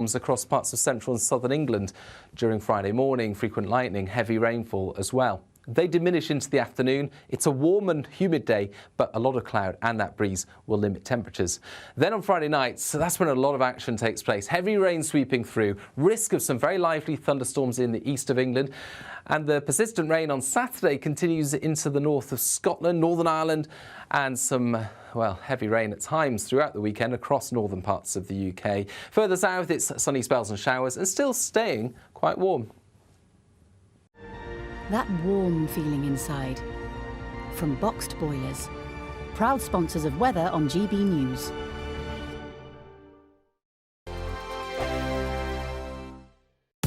across parts of central and southern England during Friday morning. Frequent lightning, heavy rainfall as well. They diminish into the afternoon. It's a warm and humid day, but a lot of cloud and that breeze will limit temperatures. Then on Friday night, so that's when a lot of action takes place. Heavy rain sweeping through, risk of some very lively thunderstorms in the east of England. And the persistent rain on Saturday continues into the north of Scotland, Northern Ireland, and some, well, heavy rain at times throughout the weekend across northern parts of the UK. Further south, it's sunny spells and showers and still staying quite warm. That warm feeling inside. From Boxed Boilers, proud sponsors of weather on GB News.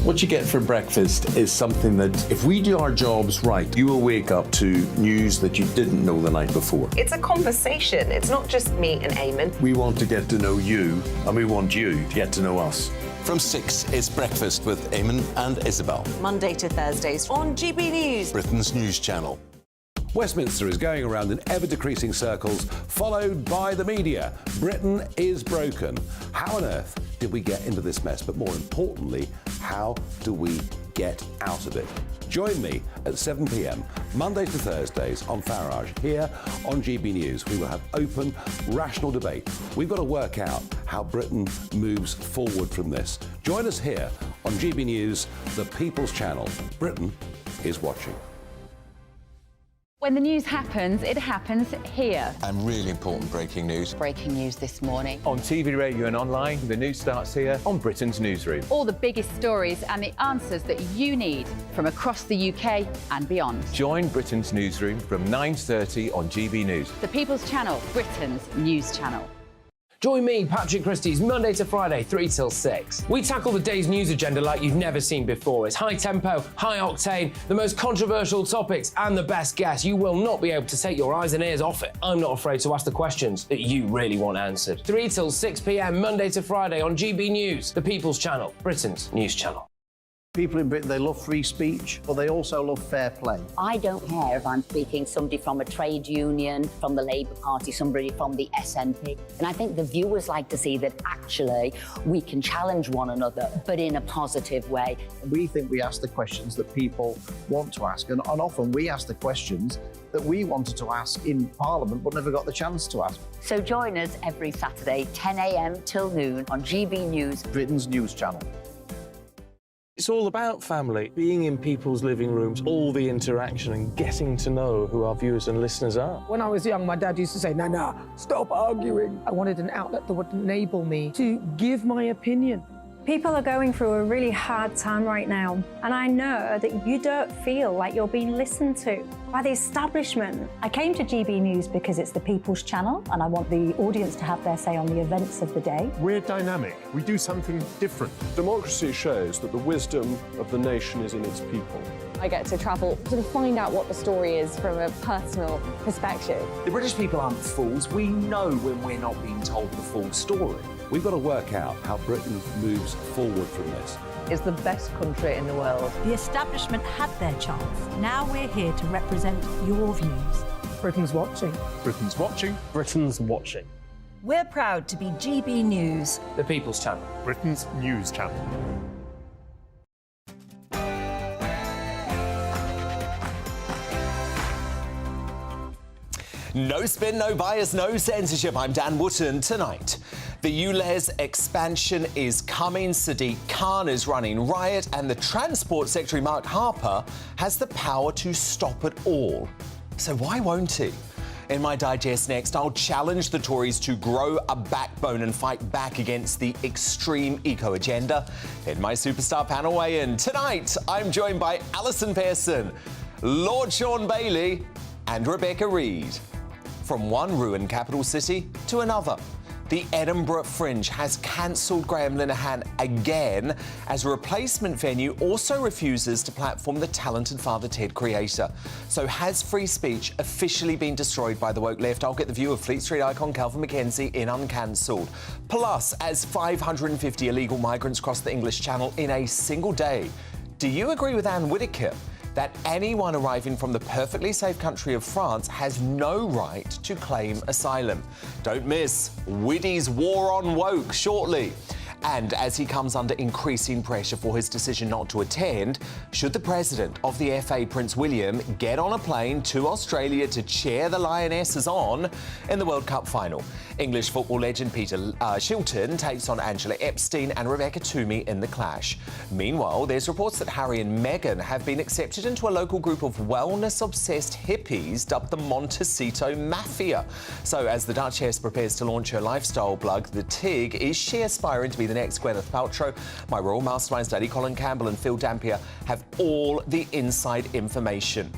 What you get for breakfast is something that, if we do our jobs right, you will wake up to news that you didn't know the night before. It's a conversation. It's not just me and Eamon. We want to get to know you, and we want you to get to know us. From 6, it's Breakfast with Eamon and Isabel. Monday to Thursdays on GB News, Britain's news channel. Westminster is going around in ever-decreasing circles, followed by the media. Britain is broken. How on earth did we get into this mess? But more importantly, how do we get out of it? Join me at 7 p.m, Mondays to Thursdays on Farage, here on GB News. We will have open, rational debate. We've got to work out how Britain moves forward from this. Join us here on GB News, the People's Channel. Britain is watching. When the news happens, it happens here. And really important breaking news. Breaking news this morning. On TV, radio and online, the news starts here on Britain's Newsroom. All the biggest stories and the answers that you need from across the UK and beyond. Join Britain's Newsroom from 9:30 on GB News. The People's Channel, Britain's news channel. Join me, Patrick Christie's Monday to Friday, 3 till 6. We tackle the day's news agenda like you've never seen before. It's high tempo, high octane, the most controversial topics and the best guests. You will not be able to take your eyes and ears off it. I'm not afraid to ask the questions that you really want answered. 3 till 6 p.m, Monday to Friday on GB News, the People's Channel, Britain's news channel. People in Britain, they love free speech, but they also love fair play. I don't care if I'm speaking somebody from a trade union, from the Labour Party, somebody from the SNP. And I think the viewers like to see that actually we can challenge one another, but in a positive way. We think we ask the questions that people want to ask, and often we ask the questions that we wanted to ask in Parliament but never got the chance to ask. So join us every Saturday, 10 a.m. till noon on GB News, Britain's news channel. It's all about family, being in people's living rooms, all the interaction and getting to know who our viewers and listeners are. When I was young, my dad used to say, Nana, stop arguing. I wanted an outlet that would enable me to give my opinion. People are going through a really hard time right now, and I know that you don't feel like you're being listened to by the establishment. I came to GB News because it's the People's Channel, and I want the audience to have their say on the events of the day. We're dynamic. We do something different. Democracy shows that the wisdom of the nation is in its people. I get to travel to find out what the story is from a personal perspective. The British people aren't fools. We know when we're not being told the full story. We've got to work out how Britain moves forward from this. It's the best country in the world. The establishment had their chance. Now we're here to represent your views. Britain's watching. Britain's watching. Britain's watching. We're proud to be GB News, the People's Channel, Britain's news channel. No spin, no bias, no censorship. I'm Dan Wootton. Tonight, the ULEZ expansion is coming. Sadiq Khan is running riot, and the Transport Secretary Mark Harper has the power to stop it all. So why won't he? In my digest next, I'll challenge the Tories to grow a backbone and fight back against the extreme eco agenda. In my superstar panel weigh-in tonight, I'm joined by Alison Pearson, Lord Sean Bailey, and Rebecca Reid. From one ruined capital city to another, the Edinburgh Fringe has cancelled Graham Linehan again as a replacement venue also refuses to platform the talented Father Ted creator. So has free speech officially been destroyed by the woke left? I'll get the view of Fleet Street icon Calvin McKenzie in Uncancelled. Plus, as 550 illegal migrants cross the English Channel in a single day, do you agree with Anne Whittaker that anyone arriving from the perfectly safe country of France has no right to claim asylum? Don't miss Widdy's War on Woke shortly. And as he comes under increasing pressure for his decision not to attend, should the president of the FA, Prince William, get on a plane to Australia to cheer the Lionesses on in the World Cup final? English football legend Peter Shilton takes on Angela Epstein and Rebecca Toomey in the clash. Meanwhile, there's reports that Harry and Meghan have been accepted into a local group of wellness-obsessed hippies dubbed the Montecito Mafia. So as the Duchess prepares to launch her lifestyle blog, The Tig, is she aspiring to be the next Gwyneth Paltrow? My Royal Masterminds, Daddy Colin Campbell and Phil Dampier, have all the inside information.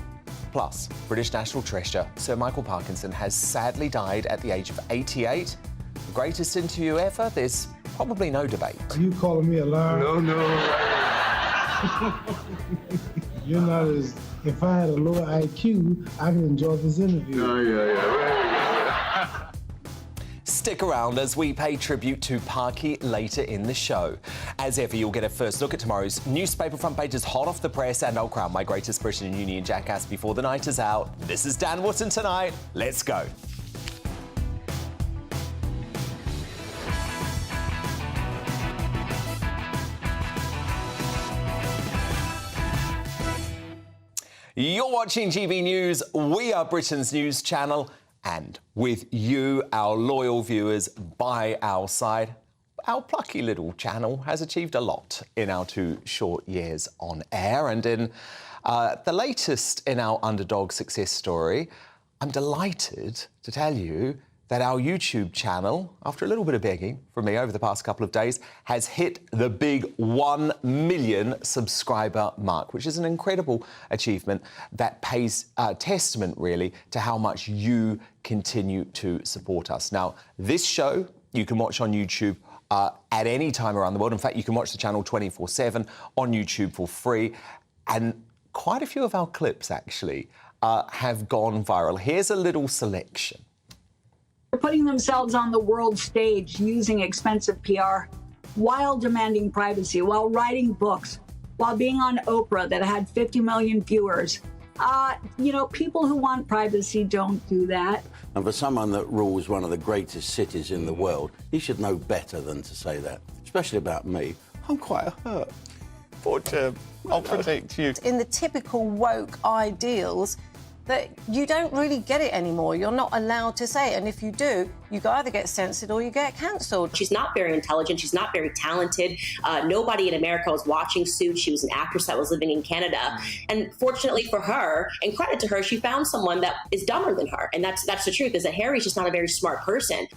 Plus, British national treasure Sir Michael Parkinson has sadly died at the age of 88. The greatest interview ever? There's probably no debate. Are you calling me a liar? No. You're not as... If I had a lower IQ, I could enjoy this interview. Stick around as we pay tribute to Parky later in the show. As ever, you'll get a first look at tomorrow's newspaper front pages hot off the press, and I'll crown my greatest Briton and Union jackass before the night is out. This is Dan Wootton Tonight. Let's go. You're watching GB News. We are Britain's news channel. And with you, our loyal viewers, by our side, our plucky little channel has achieved a lot in our 2 short years on air. And in the latest in our underdog success story, I'm delighted to tell you that our YouTube channel, after a little bit of begging from me over the past couple of days, has hit the big 1 million subscriber mark, which is an incredible achievement that pays testament, really, to how much you continue to support us. Now, this show you can watch on YouTube at any time around the world. In fact, you can watch the channel 24/7 on YouTube for free. And quite a few of our clips, actually, have gone viral. Here's a little selection. Putting themselves on the world stage using expensive PR while demanding privacy, while writing books, while being on Oprah that had 50 million viewers. People who want privacy don't do that. And for someone that rules one of the greatest cities in the world, he should know better than to say that, especially about me. I'm quite hurt. Poor Tim. I'll protect you. In the typical woke ideals, that you don't really get it anymore. You're not allowed to say it. And if you do, you either get censored or you get cancelled. She's not very intelligent. She's not very talented. Nobody in America was watching Suits. She was an actress that was living in Canada. And fortunately for her, and credit to her, she found someone that is dumber than her. And that's the truth, is that Harry's just not a very smart person.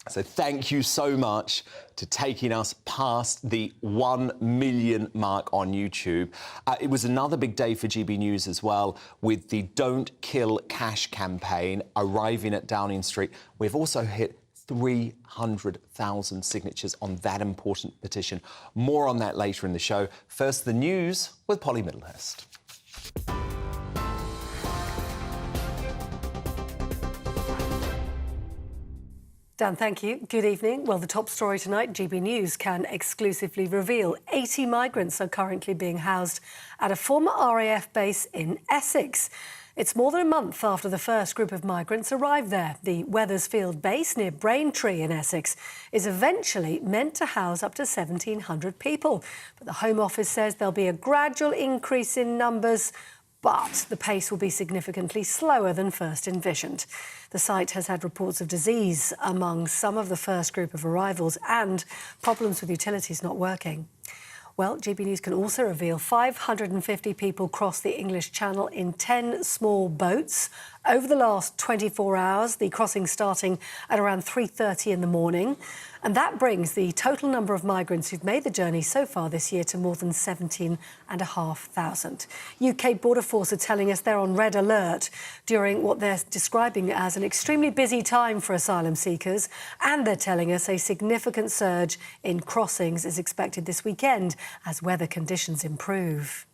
So thank you so much to taking us past the 1 million mark on YouTube. It was another big day for GB News as well, with the Don't Kill Cash campaign arriving at Downing Street. We've also hit 300,000 signatures on that important petition. More on that later in the show. First, the news with Polly Middlehurst. Dan, thank you. Good evening. Well, the top story tonight, GB News can exclusively reveal 80 migrants are currently being housed at a former RAF base in Essex. It's more than a month after the first group of migrants arrived there. The Wethersfield base near Braintree in Essex is eventually meant to house up to 1,700 people. But the Home Office says there'll be a gradual increase in numbers, but the pace will be significantly slower than first envisioned. The site has had reports of disease among some of the first group of arrivals and problems with utilities not working. Well, GB News can also reveal 550 people crossed the English Channel in 10 small boats over the last 24 hours, the crossing starting at around 3:30 in the morning. And that brings the total number of migrants who've made the journey so far this year to more than 17,500. UK Border Force are telling us they're on red alert during what they're describing as an extremely busy time for asylum seekers. And they're telling us a significant surge in crossings is expected this weekend as weather conditions improve.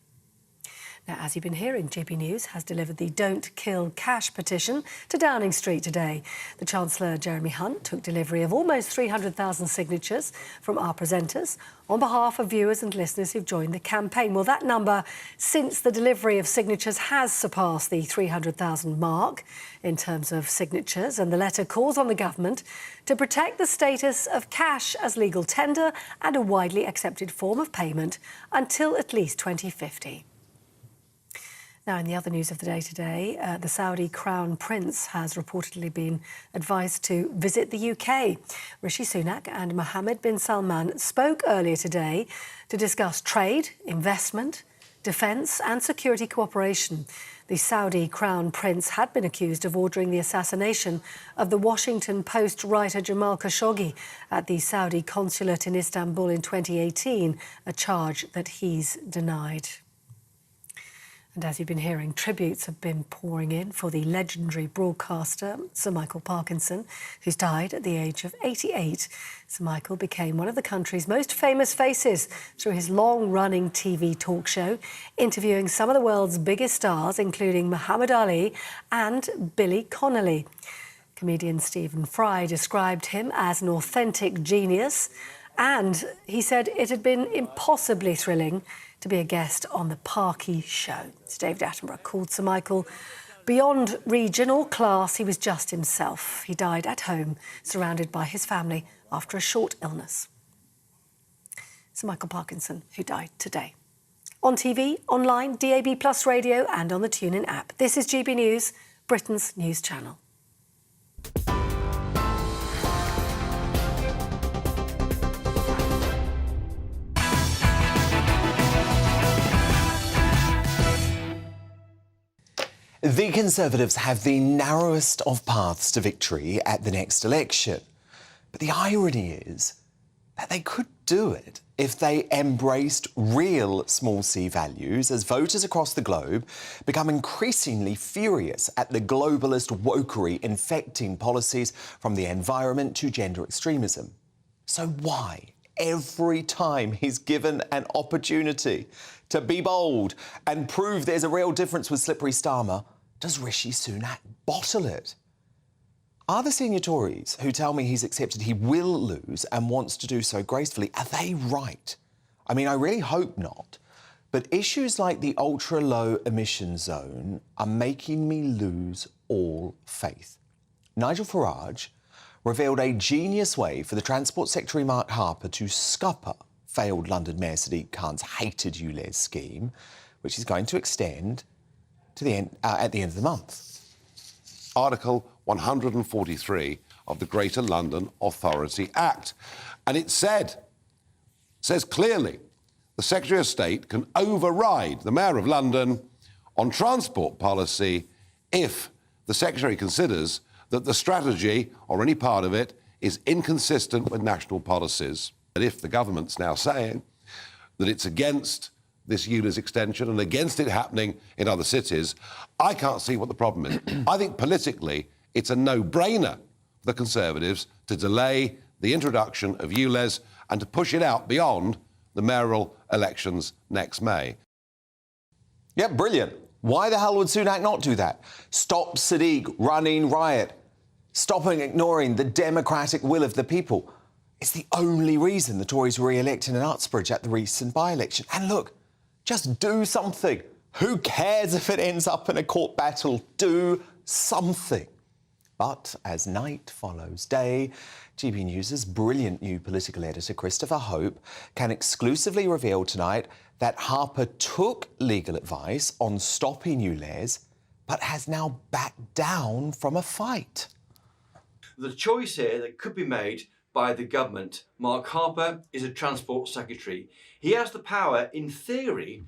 Now, as you've been hearing, GB News has delivered the Don't Kill Cash petition to Downing Street today. The Chancellor, Jeremy Hunt, took delivery of almost 300,000 signatures from our presenters on behalf of viewers and listeners who've joined the campaign. Well, that number since the delivery of signatures has surpassed the 300,000 mark in terms of signatures, and the letter calls on the government to protect the status of cash as legal tender and a widely accepted form of payment until at least 2050. Now, in the other news of the day today, the Saudi Crown Prince has reportedly been advised to visit the UK. Rishi Sunak and Mohammed bin Salman spoke earlier today to discuss trade, investment, defence and security cooperation. The Saudi Crown Prince had been accused of ordering the assassination of the Washington Post writer Jamal Khashoggi at the Saudi consulate in Istanbul in 2018, a charge that he's denied. And as you've been hearing, tributes have been pouring in for the legendary broadcaster Sir Michael Parkinson, who's died at the age of 88. Sir Michael became one of the country's most famous faces through his long-running TV talk show, interviewing some of the world's biggest stars, including Muhammad Ali and Billy Connolly. Comedian Stephen Fry described him as an authentic genius, and he said it had been impossibly thrilling to be a guest on the Parky show. Sir David Attenborough called Sir Michael beyond region or class. He was just himself. He died at home, surrounded by his family after a short illness. Sir Michael Parkinson, who died today. On TV, online, DAB+ radio and on the TuneIn app. This is GB News, Britain's news channel. The Conservatives have the narrowest of paths to victory at the next election. But the irony is that they could do it if they embraced real small c values as voters across the globe become increasingly furious at the globalist wokery infecting policies from the environment to gender extremism. So why, every time he's given an opportunity to be bold and prove there's a real difference with slippery Starmer, does Rishi Sunak bottle it? Are the senior Tories who tell me he's accepted he will lose and wants to do so gracefully, are they right? I mean, I really hope not. But issues like the ultra-low emission zone are making me lose all faith. Nigel Farage revealed a genius way for the Transport Secretary Mark Harper to scupper failed London Mayor Sadiq Khan's hated ULEZ scheme, which he's going to extend to the end, at the end of the month. Article 143 of the Greater London Authority Act. And it says clearly, the Secretary of State can override the Mayor of London on transport policy if the Secretary considers that the strategy or any part of it is inconsistent with national policies. And if the government's now saying that it's against this ULEZ extension and against it happening in other cities, I can't see what the problem is. I think politically it's a no-brainer for the Conservatives to delay the introduction of ULEZ and to push it out beyond the mayoral elections next May. Yeah, brilliant. Why the hell would Sunak not do that? Stop Sadiq running riot. Stopping ignoring the democratic will of the people. It's the only reason the Tories were re-elected in Uxbridge at the recent by-election. And look, just do something. Who cares if it ends up in a court battle? Do something. But as night follows day, GB News' brilliant new political editor Christopher Hope can exclusively reveal tonight that Harper took legal advice on stopping ULEZ, but has now backed down from a fight. The choice here that could be made by the government. Mark Harper is a Transport Secretary. He has the power, in theory,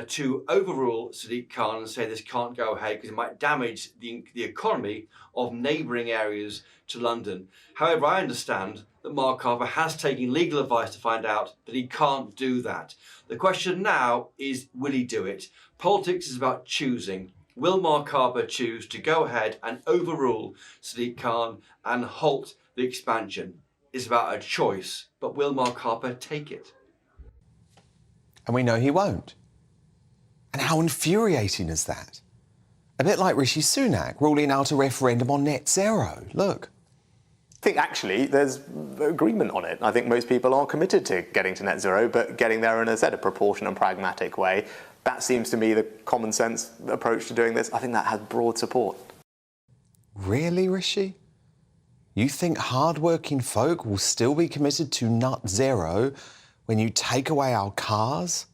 to overrule Sadiq Khan and say this can't go ahead because it might damage the economy of neighbouring areas to London. However, I understand that Mark Harper has taken legal advice to find out that he can't do that. The question now is, will he do it? Politics is about choosing. Will Mark Harper choose to go ahead and overrule Sadiq Khan and halt the expansion? It's about a choice, but will Mark Harper take it? And we know he won't. And how infuriating is that? A bit like Rishi Sunak ruling out a referendum on net zero. Look. I think actually there's agreement on it. I think most people are committed to getting to net zero, but getting there in, as I said, a proportionate and pragmatic way. That seems to me the common sense approach to doing this. I think that has broad support. Really, Rishi? You think hard-working folk will still be committed to net zero when you take away our cars,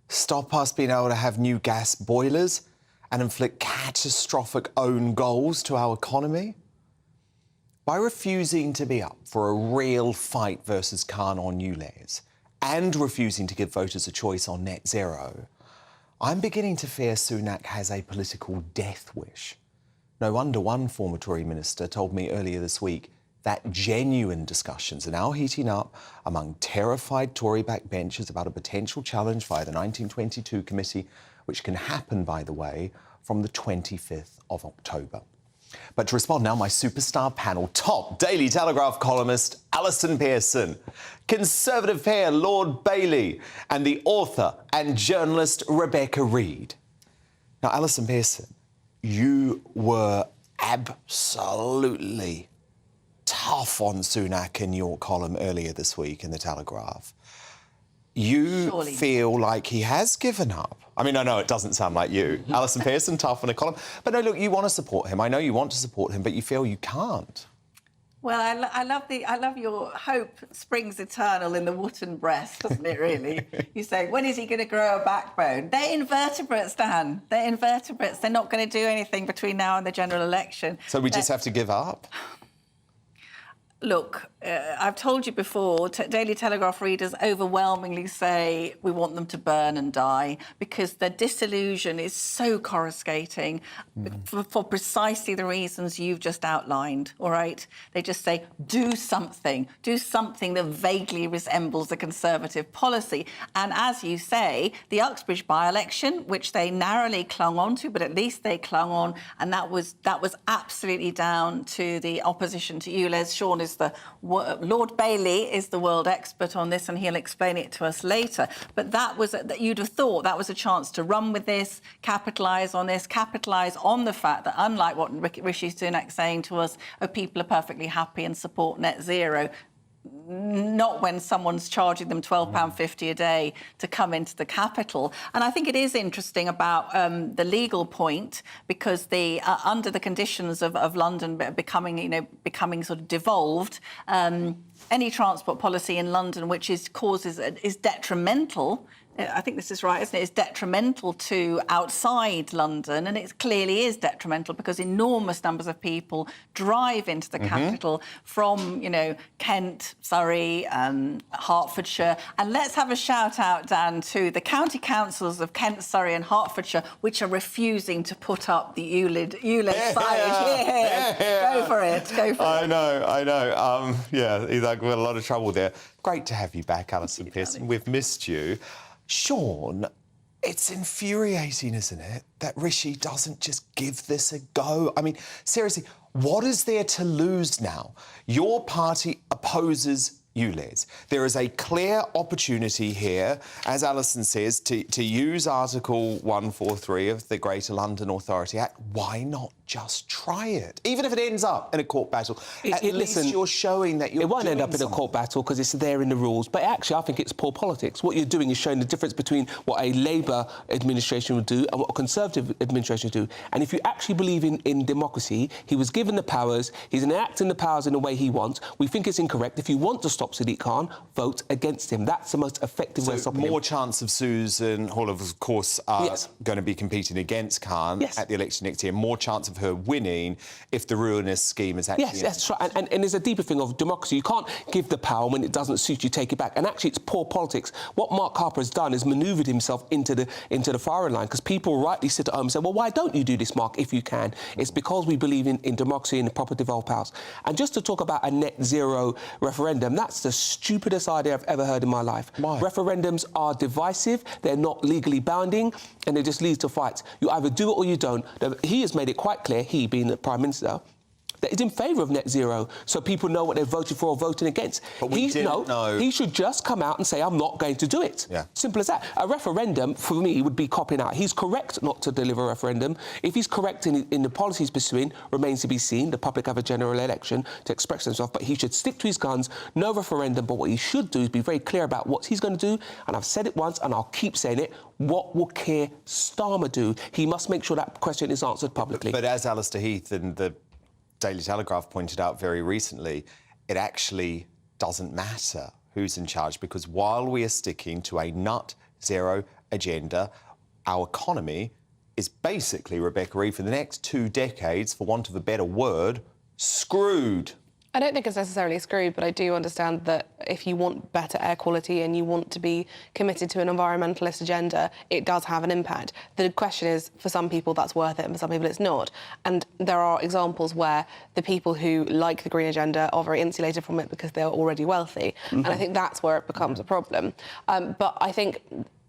stop us being able to have new gas boilers, and inflict catastrophic own goals to our economy? By refusing to be up for a real fight versus Khan on ULEZ and refusing to give voters a choice on net zero, I'm beginning to fear Sunak has a political death wish. No wonder one former Tory minister told me earlier this week that genuine discussions are now heating up among terrified Tory backbenchers about a potential challenge via the 1922 committee, which can happen, by the way, from the 25th of October. But to respond now, my superstar panel, top Daily Telegraph columnist Alison Pearson, Conservative peer Lord Bailey, and the author and journalist Rebecca Reid. Now, Alison Pearson, you were absolutely tough on Sunak in your column earlier this week in the Telegraph. You feel like he has given up. I mean, I know it doesn't sound like you. Alison Pearson, tough on a column. But no, look, you want to support him. I know you want to support him, but you feel you can't. Well, I love your hope springs eternal in the Wootton breast, doesn't it, really? You say, when is he going to grow a backbone? They're invertebrates, Dan. They're invertebrates. They're not going to do anything between now and the general election. So we just have to give up? Look, I've told you before, Daily Telegraph readers overwhelmingly say we want them to burn and die because their disillusion is so coruscating for precisely the reasons you've just outlined, all right? They just say, do something that vaguely resembles a Conservative policy. And as you say, the Uxbridge by-election, which they narrowly clung on to, but at least they clung on, and that was absolutely down to the opposition to ULEZ. Sean is Lord Bailey is the world expert on this, and he'll explain it to us later. But that you'd have thought that was a chance to run with this, capitalise on this, capitalise on the fact that, unlike what Rishi Sunak's saying to us, people are perfectly happy and support net zero. Not when someone's charging them £12.50 a day to come into the capital. And I think it is interesting about the legal point, because under the conditions of London becoming sort of devolved, any transport policy in London which is detrimental. I think this is right, isn't it? It's detrimental to outside London, and it clearly is detrimental because enormous numbers of people drive into the capital from, Kent, Surrey, Hertfordshire. And let's have a shout out, Dan, to the county councils of Kent, Surrey and Hertfordshire, which are refusing to put up the ULEZ signage. Go for it. I know. He's got a lot of trouble there. Great to have you back, Alison Pearson. We've missed you. Sean, it's infuriating, isn't it, that Rishi doesn't just give this a go? I mean, seriously, what is there to lose now? Your party opposes ULEZ. There is a clear opportunity here, as Alison says, to use Article 143 of the Greater London Authority Act. Why not just try it? Even if it ends up in a court battle, at least you're showing that you're It won't doing end up in a court battle because it's there in the rules. But actually, I think it's poor politics. What you're doing is showing the difference between what a Labour administration would do and what a Conservative administration would do. And if you actually believe in democracy, he was given the powers, he's enacting the powers in the way he wants. We think it's incorrect. If you want to stop Sadiq Khan, vote against him. That's the most effective way of stopping him. More chance of Susan Hall, of course, going to be competing against Khan at the election next year. More chance of her winning if the ruinous scheme is actually... Yes, that's right. And there's a deeper thing of democracy. You can't give the power when it doesn't suit you, take it back. And actually, it's poor politics. What Mark Harper has done is manoeuvred himself into the firing line, because people rightly sit at home and say, well, why don't you do this, Mark, if you can? It's because we believe in democracy and the proper devolved powers. And just to talk about a net zero referendum, that's the stupidest idea I've ever heard in my life. Why? Referendums are divisive, they're not legally bounding, and they just lead to fights. You either do it or you don't. He has made it quite clear, he being the Prime Minister, that is in favour of net zero, so people know what they're voting for or voting against. But we didn't know. He should just come out and say, I'm not going to do it. Yeah. Simple as that. A referendum, for me, would be copying out. He's correct not to deliver a referendum. If he's correct in the policies pursuing, remains to be seen. The public have a general election to express themselves, but he should stick to his guns, no referendum. But what he should do is be very clear about what he's going to do, and I've said it once and I'll keep saying it. What will Keir Starmer do? He must make sure that question is answered publicly. But as Alistair Heath and the Daily Telegraph pointed out very recently, it actually doesn't matter who's in charge, because while we are sticking to a net zero agenda, our economy is basically, Rebecca Reid, for the next 2 decades, for want of a better word, screwed. I don't think it's necessarily screwed, but I do understand that if you want better air quality and you want to be committed to an environmentalist agenda, it does have an impact. The question is, for some people, that's worth it, and for some people, it's not. And there are examples where the people who like the green agenda are very insulated from it because they're already wealthy. And I think that's where it becomes a problem. But I think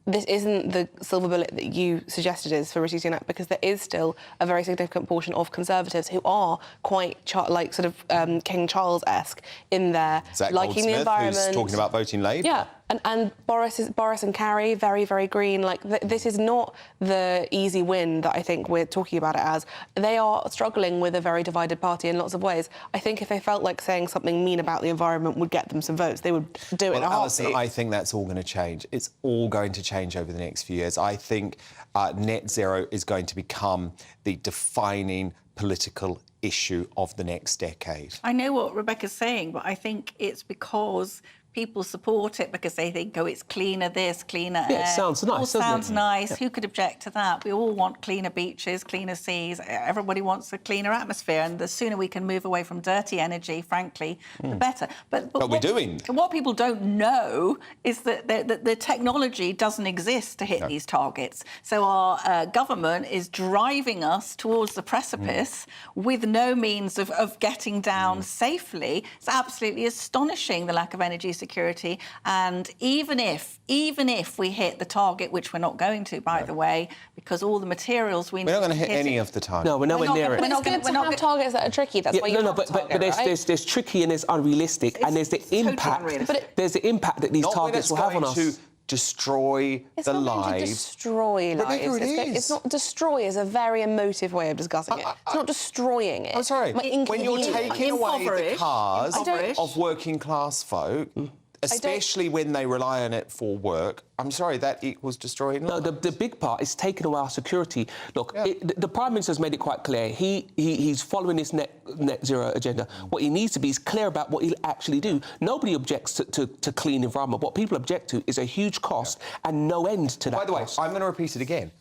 this isn't the silver bullet that you suggested is for Rishi Sunak, because there is still a very significant portion of Conservatives who are quite sort of King Charles-esque in their liking the environment. Who's talking about voting Labour. Yeah, and Boris and Carrie, very, very green. Like, this is not the easy win that I think we're talking about it as. They are struggling with a very divided party in lots of ways. I think if they felt like saying something mean about the environment would get them some votes, they would do it in a heartbeat. Alison, I think that's all going to change. It's all going to change over the next few years. I think net zero is going to become the defining political issue of the next decade. I know what Rebecca's saying, but I think it's because people support it because they think, oh, it's cleaner this, cleaner air. It sounds nice, doesn't it? Sounds nice. Yeah. Who could object to that? We all want cleaner beaches, cleaner seas. Everybody wants a cleaner atmosphere, and the sooner we can move away from dirty energy, frankly, the better. But we're doing. What people don't know is that the technology doesn't exist to hit these targets. So our government is driving us towards the precipice with no means of getting down safely. It's absolutely astonishing, the lack of energy security. And even if we hit the target, which we're not going to, by the way, because all the materials we need We're not going to to hit any of the targets. No, we're nowhere near it. But it's good to have targets that are tricky. That's why you have a target, right? There's tricky and there's unrealistic, and there's the impact. There's the impact that these targets will have on us. To destroy it's the not lives. Going to destroy lives. It's not destroy is a very emotive way of discussing it. It's not destroying it. I'm sorry. When you're taking away the cars of working class folk, especially when they rely on it for work, I'm sorry, that equals destroying lives. No, the big part is taking away our security. Look, the Prime Minister's made it quite clear. He's following this net zero agenda. What he needs to be is clear about what he'll actually do. Nobody objects to clean environment. What people object to is a huge cost and no end to that. By the way, cost. I'm going to repeat it again.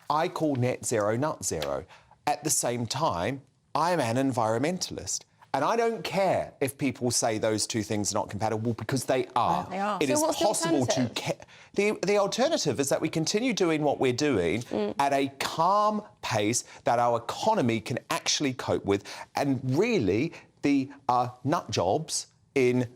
I call net zero nut zero. At the same time, I am an environmentalist. And I don't care if people say those two things are not compatible, because they are. They are. It is what's the possible to... alternative? The alternative is that we continue doing what we're doing at a calm pace that our economy can actually cope with. And really, the nut jobs in...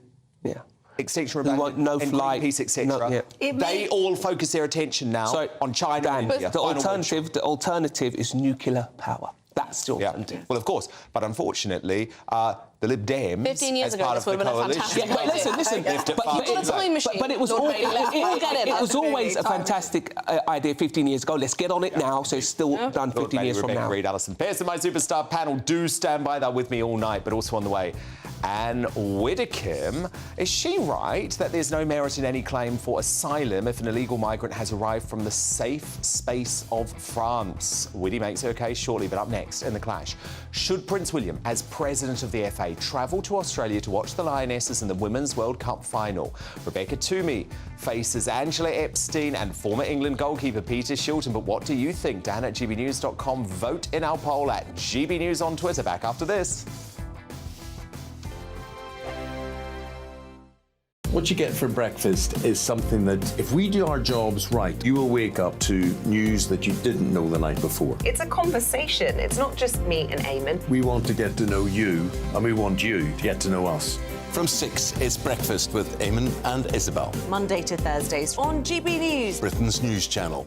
Extinction Rebellion, no flight, Greenpeace, etc. They all focus their attention now on China and India. The alternative is nuclear power. That's the alternative. Well, of course, but unfortunately, the Lib Dems, 15 years as ago, part this of the would have been a coalition... fantastic listen. But it was always a fantastic idea 15 years ago. Let's get on it now, so it's still done 15 years from now. Reid, Alison Pearson, my superstar panel. Do stand by. They're with me all night, but also on the way. Anne Widdecombe, is she right that there's no merit in any claim for asylum if an illegal migrant has arrived from the safe space of France? Widdy makes her case shortly, but up next in The Clash. Should Prince William, as president of the FA, travel to Australia to watch the Lionesses in the Women's World Cup final? Rebecca Toomey faces Angela Epstein and former England goalkeeper Peter Shilton. But what do you think? Dan at gbnews.com. Vote in our poll at GBNews on Twitter. Back after this. What you get for breakfast is something that, if we do our jobs right, you will wake up to news that you didn't know the night before. It's a conversation. It's not just me and Eamon. We want to get to know you, and we want you to get to know us. From 6, it's Breakfast with Eamon and Isabel. Monday to Thursdays on GB News, Britain's news channel.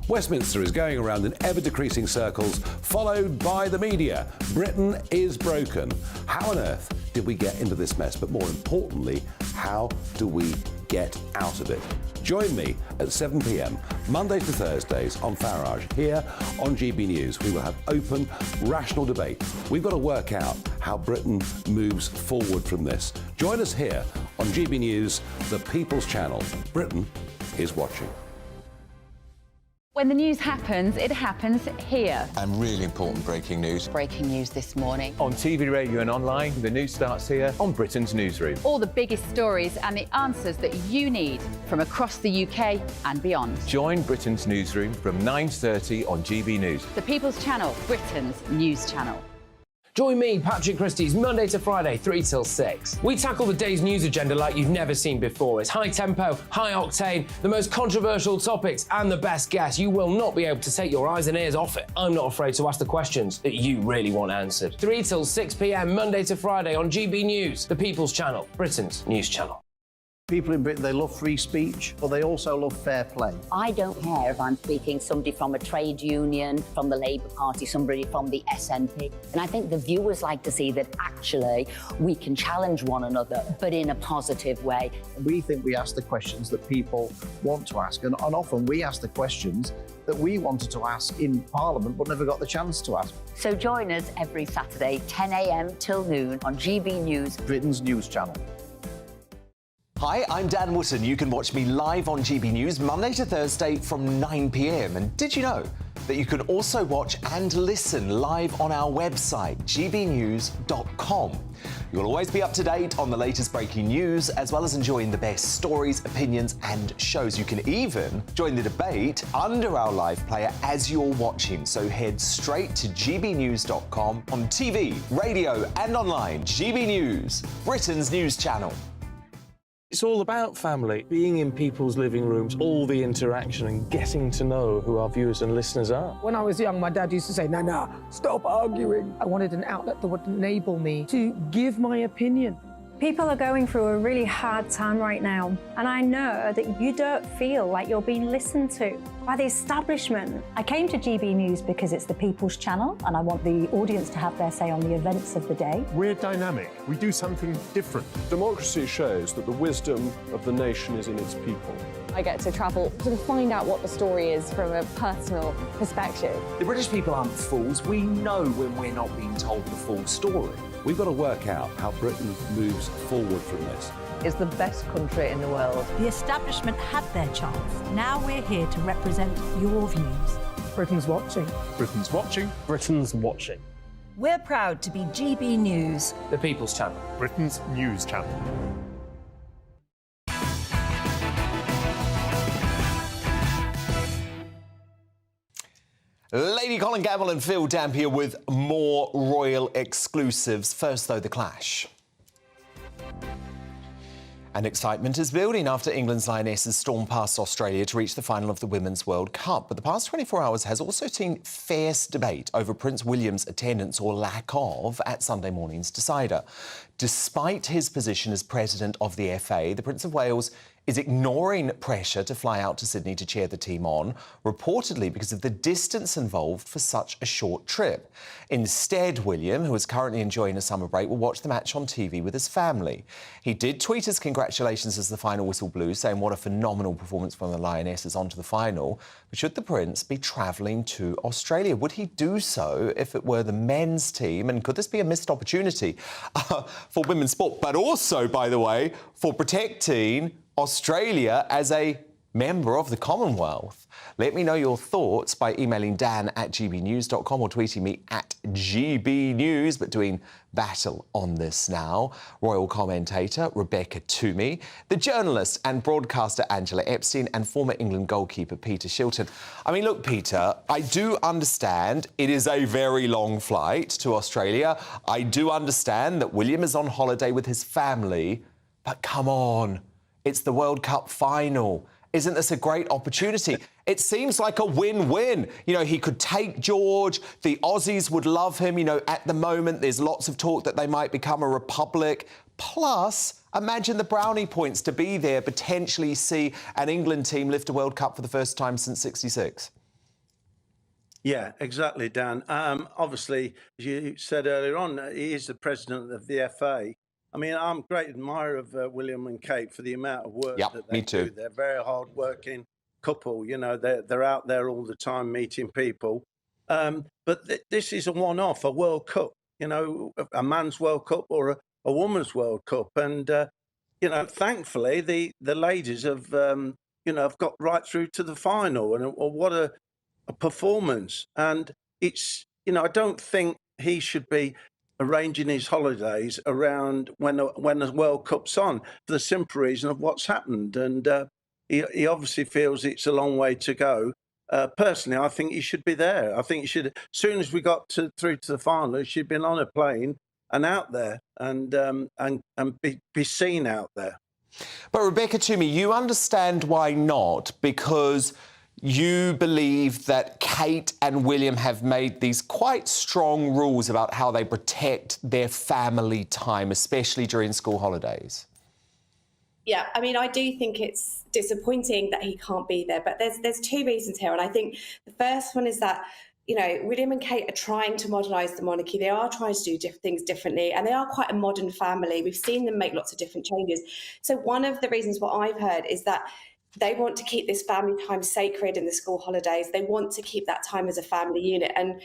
Westminster is going around in ever-decreasing circles, followed by the media. Britain is broken. How on earth did we get into this mess? But more importantly, how do we get out of it? Join me at 7 p.m, Mondays to Thursdays on Farage, here on GB News. We will have open, rational debate. We've got to work out how Britain moves forward from this. Join us here on GB News, the People's Channel. Britain is watching. When the news happens, it happens here. And really important breaking news. Breaking news this morning. On TV, radio and online, the news starts here on Britain's newsroom. All the biggest stories and the answers that you need from across the UK and beyond. Join Britain's newsroom from 9:30 on GB News. The People's Channel, Britain's news channel. Join me, Patrick Christie's Monday to Friday, 3 till 6. We tackle the day's news agenda like you've never seen before. It's high tempo, high octane, the most controversial topics and the best guests. You will not be able to take your eyes and ears off it. I'm not afraid to ask the questions that you really want answered. 3 till 6 p.m, Monday to Friday on GB News, the People's Channel, Britain's news channel. People in Britain, they love free speech, but they also love fair play. I don't care if I'm speaking somebody from a trade union, from the Labour Party, somebody from the SNP. And I think the viewers like to see that actually we can challenge one another, but in a positive way. We think we ask the questions that people want to ask, and often we ask the questions that we wanted to ask in Parliament but never got the chance to ask. So join us every Saturday, 10 a.m. till noon on GB News, Britain's news channel. Hi, I'm Dan Wootton. You can watch me live on GB News Monday to Thursday from 9 p.m. And did you know that you can also watch and listen live on our website, gbnews.com? You'll always be up to date on the latest breaking news, as well as enjoying the best stories, opinions and shows. You can even join the debate under our live player as you're watching. So head straight to gbnews.com on TV, radio and online. GB News, Britain's news channel. It's all about family, being in people's living rooms, all the interaction and getting to know who our viewers and listeners are. When I was young, my dad used to say, "Nah, stop arguing." I wanted an outlet that would enable me to give my opinion. People are going through a really hard time right now, and I know that you don't feel like you're being listened to by the establishment. I came to GB News because it's the People's Channel, and I want the audience to have their say on the events of the day. We're dynamic. We do something different. Democracy shows that the wisdom of the nation is in its people. I get to travel to find out what the story is from a personal perspective. The British people aren't fools. We know when we're not being told the full story. We've got to work out how Britain moves forward from this. It's the best country in the world. The establishment had their chance. Now we're here to represent your views. Britain's watching. Britain's watching. Britain's watching. We're proud to be GB News, The People's Channel, Britain's news channel. Lady Colin Gamble and Phil Dampier with more royal exclusives. First, though, the clash. And excitement is building after England's Lionesses stormed past Australia to reach the final of the Women's World Cup. But the past 24 hours has also seen fierce debate over Prince William's attendance or lack of at Sunday morning's decider. Despite his position as president of the FA, the Prince of Wales is ignoring pressure to fly out to Sydney to cheer the team on, reportedly because of the distance involved for such a short trip. Instead, William, who is currently enjoying a summer break, will watch the match on TV with his family. He did tweet his congratulations as the final whistle blew, saying what a phenomenal performance from the Lionesses on to the final. But should the Prince be travelling to Australia? Would he do so if it were the men's team? And could this be a missed opportunity for women's sport, but also, by the way, for protecting Australia as a member of the Commonwealth? Let me know your thoughts by emailing dan@gbnews.com or tweeting me @GBnews, but doing battle on this now. Royal commentator Rebecca Toomey, the journalist and broadcaster Angela Epstein, and former England goalkeeper Peter Shilton. I mean, look, Peter, I do understand it is a very long flight to Australia. I do understand that William is on holiday with his family, but come on. It's the World Cup final. Isn't this a great opportunity? It seems like a win-win. You know, he could take George. The Aussies would love him. You know, at the moment, there's lots of talk that they might become a republic. Plus, imagine the brownie points to be there, potentially see an England team lift a World Cup for the first time since '66. Yeah, exactly, Dan. Obviously, as you said earlier on, he is the president of the FA. I mean, I'm a great admirer of William and Kate for the amount of work Yep, that me they too. do. They're a very hard-working couple. You know, they're out there all the time meeting people. But this is a one-off, a World Cup. You know, a man's World Cup or a woman's World Cup, and you know, thankfully the ladies have have got right through to the final, and what a performance. And it's, I don't think he should be arranging his holidays around when the World Cup's on, for the simple reason of what's happened. And he obviously feels it's a long way to go. Personally, I think he should be there. I think he should, as soon as we got through to the final, he should have been on a plane and out there and be seen out there. But Rebecca Toomey, you understand why not, because you believe that Kate and William have made these quite strong rules about how they protect their family time, especially during school holidays. Yeah, I mean, I do think it's disappointing that he can't be there, but there's two reasons here. And I think the first one is that, William and Kate are trying to modernise the monarchy. They are trying to do things differently, and they are quite a modern family. We've seen them make lots of different changes. So one of the reasons what I've heard is that they want to keep this family time sacred in the school holidays. They want to keep that time as a family unit. And,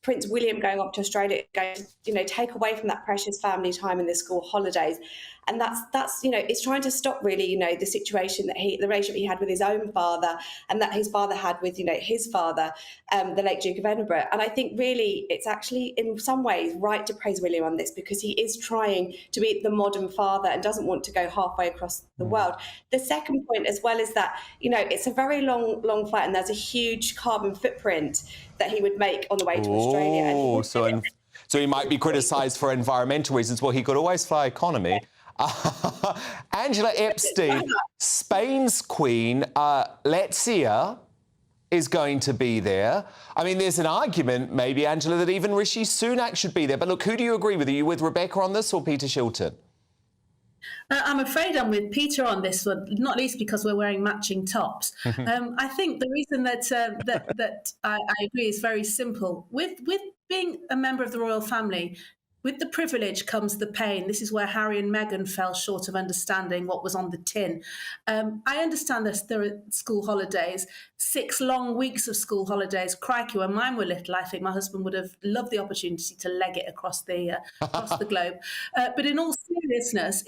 Prince William going off to Australia, going to, take away from that precious family time in the school holidays. And that's it's trying to stop really, the situation that the relationship he had with his own father and that his father had with, his father, the late Duke of Edinburgh. And I think really it's actually in some ways right to praise William on this, because he is trying to be the modern father and doesn't want to go halfway across the world. The second point as well is that, it's a very long flight and there's a huge carbon footprint that he would make on the way to Australia. And so he might be criticised for environmental reasons. Well, he could always fly economy. Angela Epstein, Spain's Queen, Letizia, is going to be there. I mean, there's an argument, maybe, Angela, that even Rishi Sunak should be there. But look, who do you agree with? Are you with Rebecca on this or Peter Shilton? I'm afraid I'm with Peter on this one, not least because we're wearing matching tops. I think the reason that I agree is very simple. With being a member of the royal family, with the privilege comes the pain. This is where Harry and Meghan fell short of understanding what was on the tin. I understand that there are school holidays, 6 long weeks of school holidays. Crikey, when mine were little, I think my husband would have loved the opportunity to leg it across the globe. But in all seriousness,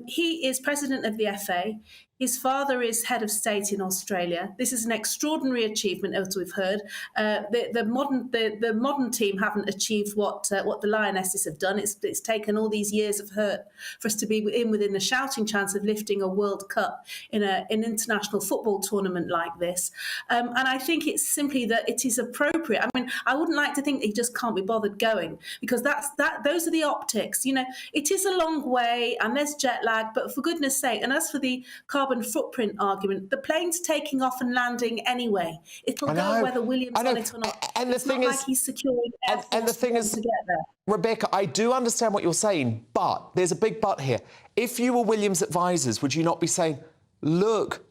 he is president of the FA. His father is head of state in Australia. This is an extraordinary achievement, as we've heard. The modern team haven't achieved what the Lionesses have done. It's taken all these years of hurt for us to be within a shouting chance of lifting a World Cup in an international football tournament like this. And I think it's simply that it is appropriate. I mean, I wouldn't like to think that he just can't be bothered going, because those are the optics. It is a long way and there's jet lag, but for goodness sake, and as for the carbon footprint argument, the plane's taking off and landing anyway. It'll go whether William's on it or not. And the thing is, he's securing and the thing is, to get there. Rebecca, I do understand what you're saying, but there's a big but here. If you were William's advisors, would you not be saying, look,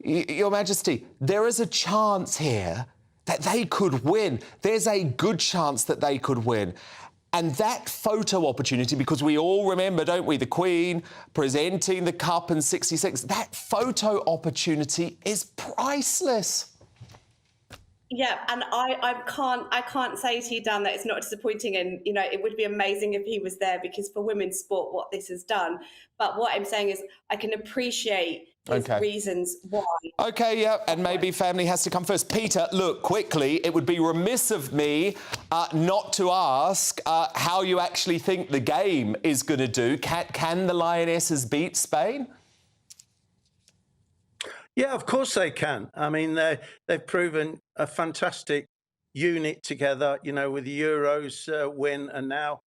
Your Majesty, there is a chance here that they could win. There's a good chance that they could win. And that photo opportunity, because we all remember, don't we, the Queen presenting the cup in '66, that photo opportunity is priceless. Yeah, and I can't say to you, Dan, that it's not disappointing, and it would be amazing if he was there, because for women's sport, what this has done. But what I'm saying is, I can appreciate his reasons why. Okay, yeah, and maybe family has to come first. Peter, look, quickly, it would be remiss of me not to ask how you actually think the game is going to do. Can the Lionesses beat Spain? Yeah, of course they can. I mean, they've proven a fantastic unit together, with the Euros win and now,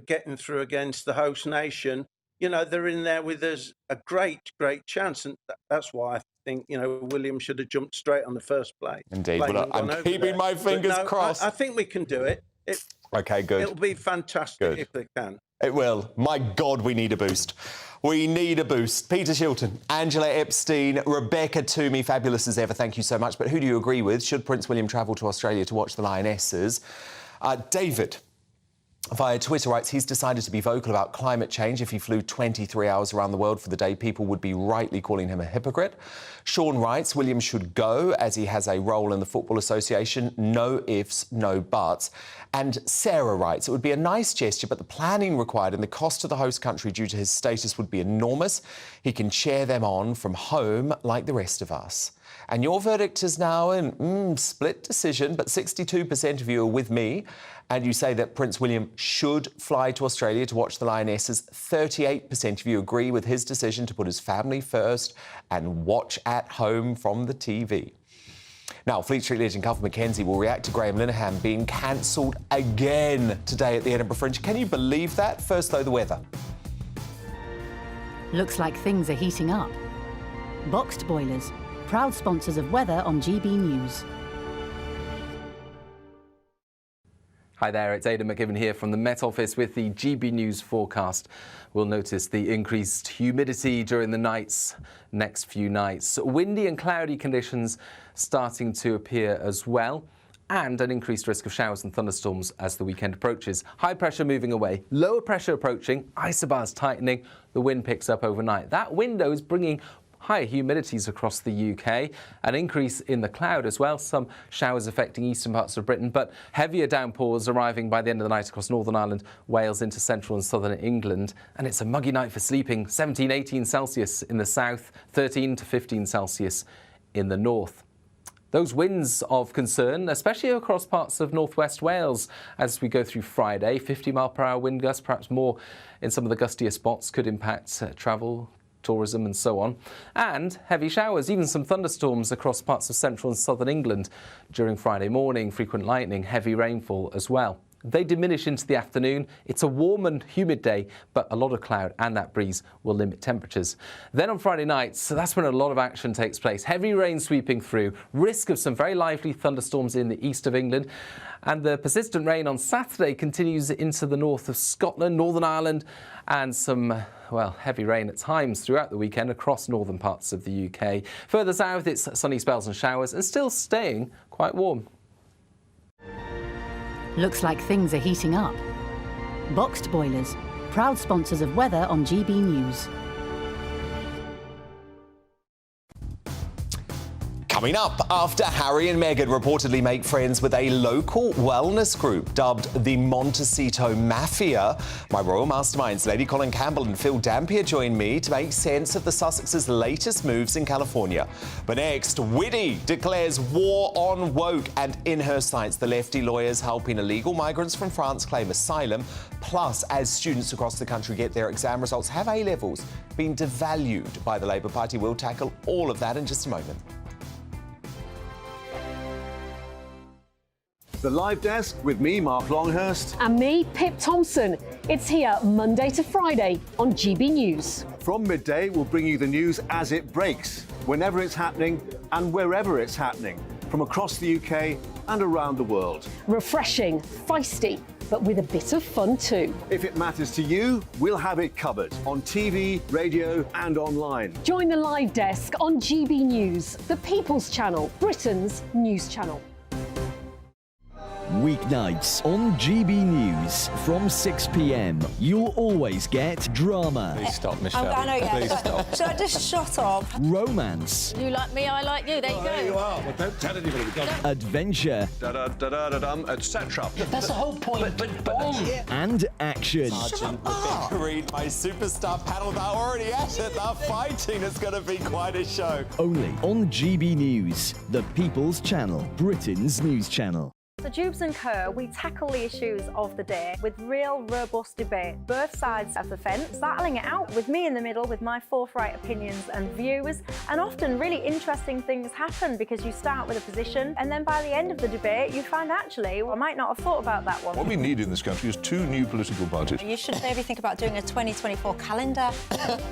getting through against the host nation. They're in there with us a great chance. And that's why I think, William should have jumped straight on the first play. Indeed. Well, I'm keeping my fingers crossed. I think we can do it. Okay, good. It'll be fantastic if they can. It will. My God, we need a boost. We need a boost. Peter Shilton, Angela Epstein, Rebecca Toomey, fabulous as ever. Thank you so much. But who do you agree with? Should Prince William travel to Australia to watch the Lionesses? David, via Twitter, writes he's decided to be vocal about climate change. If he flew 23 hours around the world for the day, people would be rightly calling him a hypocrite. Sean writes William should go as he has a role in the Football Association. No ifs, no buts. And Sarah writes it would be a nice gesture, but the planning required and the cost to the host country due to his status would be enormous. He can cheer them on from home like the rest of us. And your verdict is now in split decision, but 62% of you are with me. And you say that Prince William should fly to Australia to watch the Lionesses. 38% of you agree with his decision to put his family first and watch at home from the TV. Now, Fleet Street legend Cuthbert Mackenzie will react to Graham Linehan being cancelled again today at the Edinburgh Fringe. Can you believe that? First, though, the weather. Looks like things are heating up. Boxed boilers, proud sponsors of weather on GB News. Hi there, it's Aidan McGibbon here from the Met Office with the GB News forecast. We'll notice the increased humidity during the next few nights. Windy and cloudy conditions starting to appear as well, and an increased risk of showers and thunderstorms as the weekend approaches. High pressure moving away, lower pressure approaching, isobars tightening, the wind picks up overnight. That window is bringing higher humidities across the UK, an increase in the cloud as well, some showers affecting eastern parts of Britain, but heavier downpours arriving by the end of the night across Northern Ireland, Wales into central and southern England. And it's a muggy night for sleeping, 17, 18 Celsius in the south, 13 to 15 Celsius in the north. Those winds of concern, especially across parts of northwest Wales as we go through Friday. 50-mile-per-hour wind gusts, perhaps more in some of the gustier spots, could impact travel, tourism and so on. And heavy showers, even some thunderstorms across parts of central and southern England during Friday morning. Frequent lightning, heavy rainfall as well. They diminish into the afternoon. It's a warm and humid day, but a lot of cloud and that breeze will limit temperatures. Then on Friday night, so that's when a lot of action takes place. Heavy rain sweeping through, risk of some very lively thunderstorms in the east of England. And the persistent rain on Saturday continues into the north of Scotland, Northern Ireland, and some, well, heavy rain at times throughout the weekend across northern parts of the UK. Further south, it's sunny spells and showers and still staying quite warm. Looks like things are heating up. Boxed boilers, proud sponsors of weather on GB News. Coming up, after Harry and Meghan reportedly make friends with a local wellness group dubbed the Montecito Mafia, my royal masterminds, Lady Colin Campbell and Phil Dampier, join me to make sense of the Sussexes' latest moves in California. But next, Whitty declares war on woke, and in her sights, the lefty lawyers helping illegal migrants from France claim asylum. Plus, as students across the country get their exam results, have A-levels been devalued by the Labour Party? We'll tackle all of that in just a moment. The Live Desk with me, Mark Longhurst. And me, Pip Thompson. It's here Monday to Friday on GB News. From midday, we'll bring you the news as it breaks, whenever it's happening and wherever it's happening, from across the UK and around the world. Refreshing, feisty, but with a bit of fun too. If it matters to you, we'll have it covered on TV, radio and online. Join the Live Desk on GB News, the People's Channel, Britain's news channel. Weeknights on GB News from 6 p.m. You'll always get drama. Please stop, Michelle. I know, yeah. Please stop. Should I just shut up? Romance. You like me, I like you. There you go. There you are. Well, don't tell anybody. Adventure. Etc. That's the whole point. And action. Sergeant Reed, my superstar panel, they're already at it. They're fighting. It's going to be quite a show. Only on GB News, the People's Channel, Britain's news channel. So Jubes and Kerr, we tackle the issues of the day with real robust debate, both sides of the fence, battling it out with me in the middle with my forthright opinions and views. And often really interesting things happen because you start with a position and then by the end of the debate you find actually, well, I might not have thought about that one. What we need in this country is 2 new political parties. You should maybe think about doing a 2024 calendar.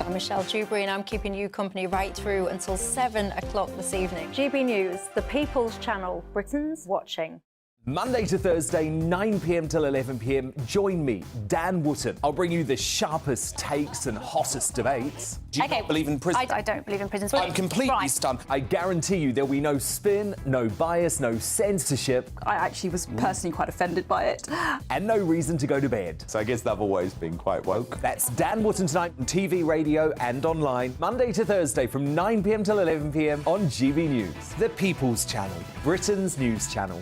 I'm Michelle Dewberry and I'm keeping you company right through until 7 o'clock this evening. GB News, the People's Channel, Britain's watching. Monday to Thursday, 9 p.m. till 11 p.m. Join me, Dan Wootton. I'll bring you the sharpest takes and hottest debates. Do you not believe in prison? I don't believe in prisons. I'm completely stunned. I guarantee you there'll be no spin, no bias, no censorship. I actually was personally quite offended by it. And no reason to go to bed. So I guess they've always been quite woke. That's Dan Wootton tonight on TV, radio and online. Monday to Thursday from 9 p.m. till 11 p.m. on GB News. The People's Channel, Britain's news channel.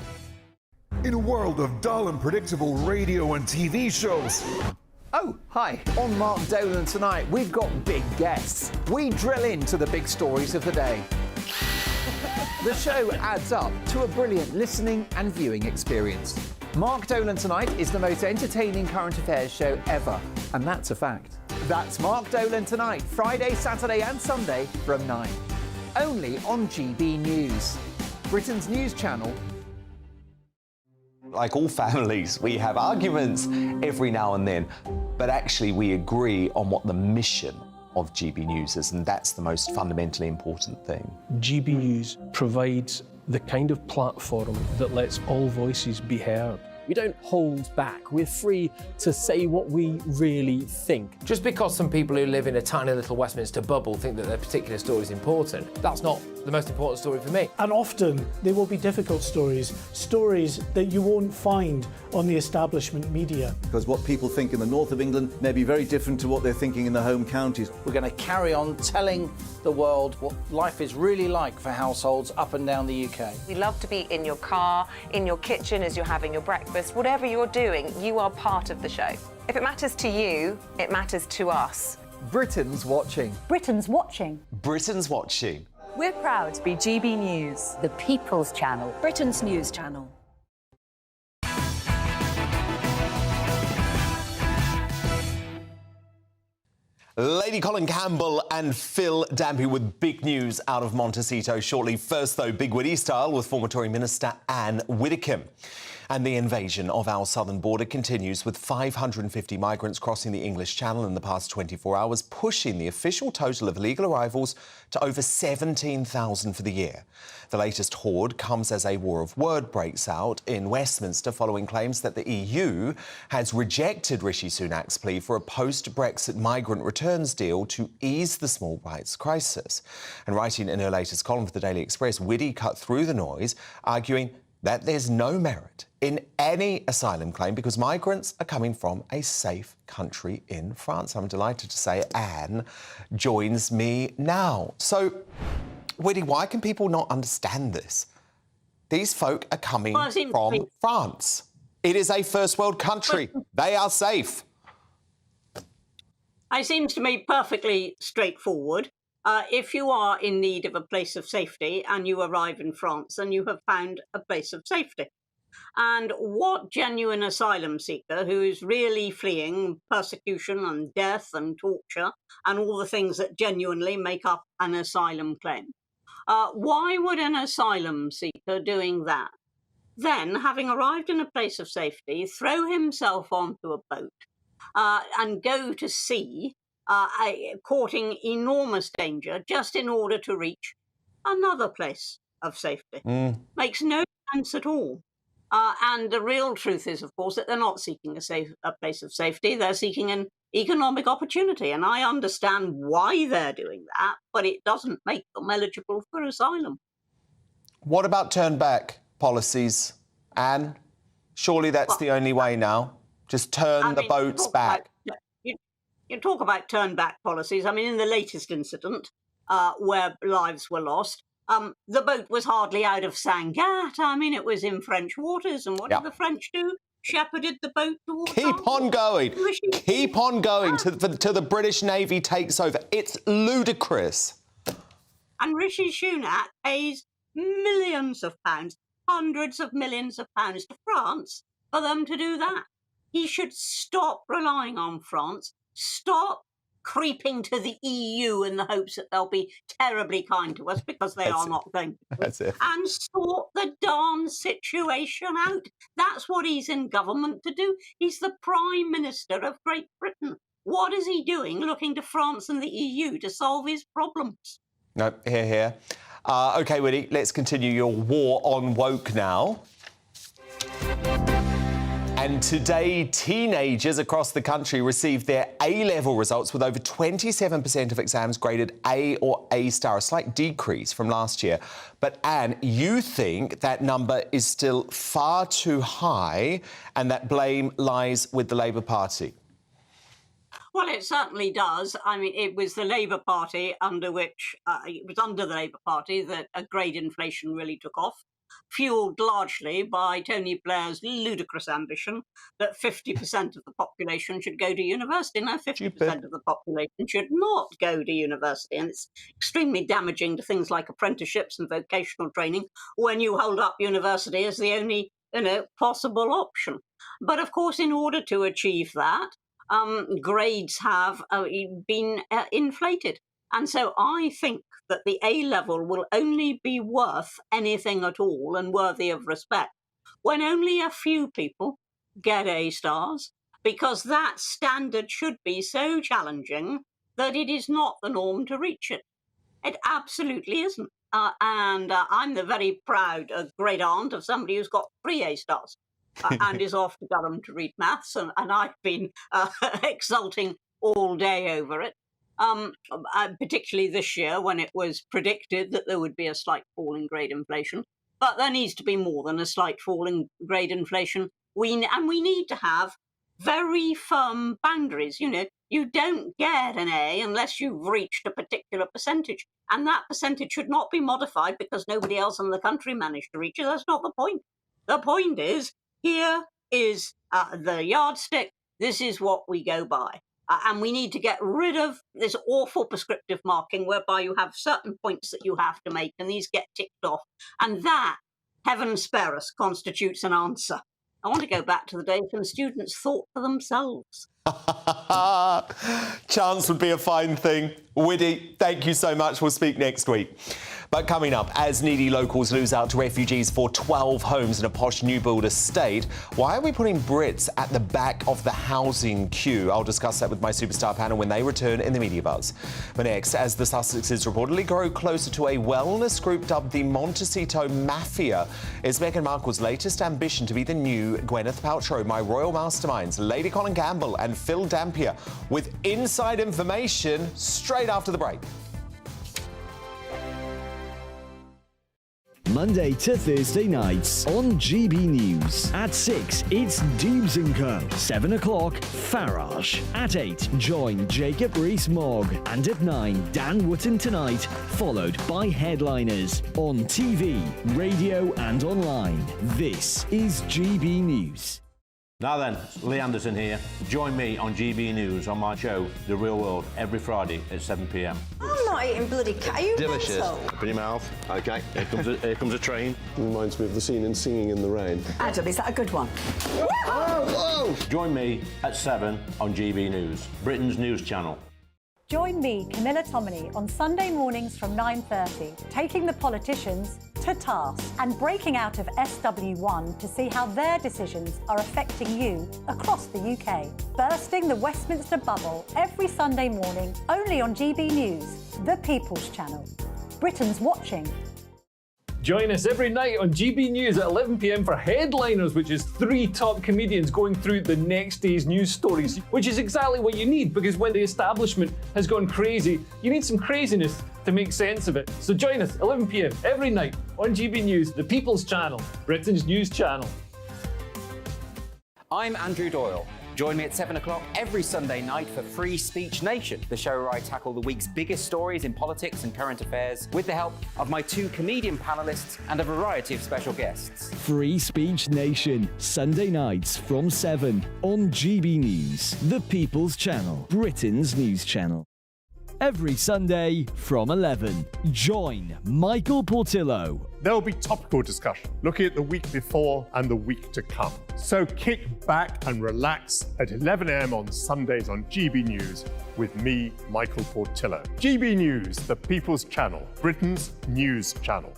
In a world of dull and predictable radio and TV shows. Oh, hi. On Mark Dolan tonight, we've got big guests. We drill into the big stories of the day. The show adds up to a brilliant listening and viewing experience. Mark Dolan tonight is the most entertaining current affairs show ever, and that's a fact. That's Mark Dolan tonight, Friday, Saturday and Sunday from 9. Only on GB News, Britain's news channel. Like all families, we have arguments every now and then, but actually we agree on what the mission of GB News is, and that's the most fundamentally important thing. GB News provides the kind of platform that lets all voices be heard. We don't hold back. We're free to say what we really think. Just because some people who live in a tiny little Westminster bubble think that their particular story is important, that's not the most important story for me. And often they will be difficult stories, stories that you won't find on the establishment media. Because what people think in the north of England may be very different to what they're thinking in the home counties. We're going to carry on telling the world what life is really like for households up and down the UK. We love to be in your car, in your kitchen as you're having your breakfast. Whatever you're doing, you are part of the show. If it matters to you, it matters to us. Britain's watching. Britain's watching. Britain's watching. We're proud to be GB News, The People's Channel, Britain's news channel. Lady Colin Campbell and Phil Dampy with big news out of Montecito shortly. First, though, Big Woody style with former Tory Minister Anne Widdecombe. And the invasion of our southern border continues, with 550 migrants crossing the English Channel in the past 24 hours, pushing the official total of illegal arrivals to over 17,000 for the year. The latest horde comes as a war of word breaks out in Westminster following claims that the EU has rejected Rishi Sunak's plea for a post-Brexit migrant returns deal to ease the small rights crisis. And writing in her latest column for the Daily Express, Widdy cut through the noise, arguing that there's no merit in any asylum claim because migrants are coming from a safe country in France. I'm delighted to say Anne joins me now. So, Widdy, why can people not understand this? These folk are coming from France. It is a first world country. They are safe. It seems to me perfectly straightforward. If you are in need of a place of safety and you arrive in France, then you have found a place of safety. And what genuine asylum seeker who is really fleeing persecution and death and torture and all the things that genuinely make up an asylum claim, why would an asylum seeker doing that then, having arrived in a place of safety, throw himself onto a boat and go to sea, courting enormous danger just in order to reach another place of safety? Makes no sense at all. And the real truth is, of course, that they're not seeking a place of safety. They're seeking an economic opportunity. And I understand why they're doing that, but it doesn't make them eligible for asylum. What about turn back policies, Anne? Surely that's the only way now. Just turn the boats back. You talk about turn back policies. I mean, in the latest incident where lives were lost, the boat was hardly out of Sangatte. I mean, it was in French waters. And what did the French do? Shepherded the boat towards Keep on going. Keep on going till the British Navy takes over. It's ludicrous. And Rishi Sunak pays millions of pounds, hundreds of millions of pounds to France for them to do that. He should stop relying on France, stop creeping to the EU in the hopes that they'll be terribly kind to us, because they are not going to. That's it. And sort the darn situation out. That's what he's in government to do. He's the Prime Minister of Great Britain. What is he doing looking to France and the EU to solve his problems? No, here. OK, Widdy, let's continue your war on woke now. And today, teenagers across the country received their A-level results with over 27% of exams graded A or A star, a slight decrease from last year. But Anne, you think that number is still far too high and that blame lies with the Labour Party? Well, it certainly does. I mean, it was the Labour Party under which, it was under the Labour Party that a grade inflation really took off, fuelled largely by Tony Blair's ludicrous ambition that 50% of the population should go to university. Now, 50% of the population should not go to university, and it's extremely damaging to things like apprenticeships and vocational training when you hold up university as the only, possible option. But of course, in order to achieve that, grades have been inflated. And so I think that the A-level will only be worth anything at all and worthy of respect when only a few people get A stars, because that standard should be so challenging that it is not the norm to reach it. It absolutely isn't. And I'm the very proud great aunt of somebody who's got 3 A stars. And is off to Durham to read maths, and I've been exulting all day over it, particularly this year when it was predicted that there would be a slight fall in grade inflation. But there needs to be more than a slight fall in grade inflation. We need to have very firm boundaries. You don't get an A unless you've reached a particular percentage, and that percentage should not be modified because nobody else in the country managed to reach it. That's not the point. The point is, here is the yardstick. This is what we go by. And we need to get rid of this awful prescriptive marking whereby you have certain points that you have to make and these get ticked off. And that, heaven spare us, constitutes an answer. I want to go back to the days when students thought for themselves. Chance would be a fine thing. Widdy, thank you so much. We'll speak next week. But coming up, as needy locals lose out to refugees for 12 homes in a posh new build estate, why are we putting Brits at the back of the housing queue? I'll discuss that with my superstar panel when they return in the Media Buzz. But next, as the Sussexes reportedly grow closer to a wellness group dubbed the Montecito Mafia, is Meghan Markle's latest ambition to be the new Gwyneth Paltrow. My royal masterminds, Lady Colin Campbell and Phil Dampier, with inside information straight after the break. Monday to Thursday nights on GB News. At 6, it's Dubes & Co. 7 o'clock, Farage. At 8, join Jacob Rees-Mogg. And at 9, Dan Wootton Tonight, followed by Headliners. On TV, radio and online. This is GB News. Now then, Lee Anderson here. Join me on GB News on my show, The Real World, every Friday at 7 p.m. I'm not eating bloody cat. Are you Delicious. mental? Open your mouth. OK, here comes a train. Reminds me of the scene in Singing in the Rain. Adam, is that a good one? Whoa! Join me at 7 on GB News, Britain's news channel. Join me, Camilla Tominey, on Sunday mornings from 9:30, taking the politicians to task and breaking out of SW1 to see how their decisions are affecting you across the UK. Bursting the Westminster bubble every Sunday morning, only on GB News, the People's Channel. Britain's watching. Join us every night on GB News at 11 p.m. for Headliners, which is 3 top comedians going through the next day's news stories, which is exactly what you need, because when the establishment has gone crazy, you need some craziness to make sense of it. So join us 11 p.m. every night on GB News, the People's Channel, Britain's news channel. I'm Andrew Doyle. Join me at 7 o'clock every Sunday night for Free Speech Nation, the show where I tackle the week's biggest stories in politics and current affairs with the help of my 2 comedian panellists and a variety of special guests. Free Speech Nation, Sunday nights from 7 on GB News, the People's Channel, Britain's news channel. Every Sunday from 11, join Michael Portillo. There'll be topical discussion, looking at the week before and the week to come. So kick back and relax at 11 a.m. on Sundays on GB News with me, Michael Portillo. GB News, the People's Channel, Britain's news channel.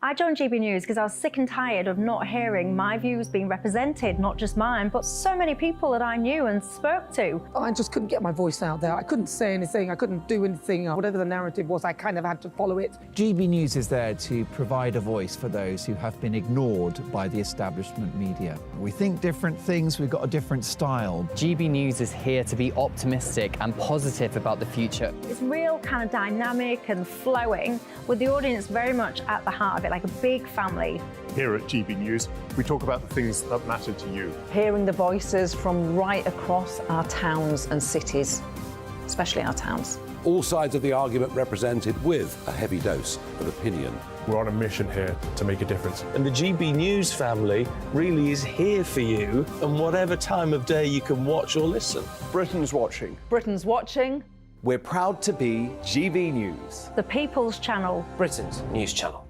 I joined GB News because I was sick and tired of not hearing my views being represented, not just mine, but so many people that I knew and spoke to. I just couldn't get my voice out there. I couldn't say anything, I couldn't do anything. Whatever the narrative was, I kind of had to follow it. GB News is there to provide a voice for those who have been ignored by the establishment media. We think different things, we've got a different style. GB News is here to be optimistic and positive about the future. It's real kind of dynamic and flowing, with the audience very much at the heart of it, like a big family. Here at GB News, we talk about the things that matter to you. Hearing the voices from right across our towns and cities, especially our towns. All sides of the argument represented with a heavy dose of opinion. We're on a mission here to make a difference. And the GB News family really is here for you, and whatever time of day you can watch or listen. Britain's watching. Britain's watching. We're proud to be GB News. The People's Channel. Britain's news channel.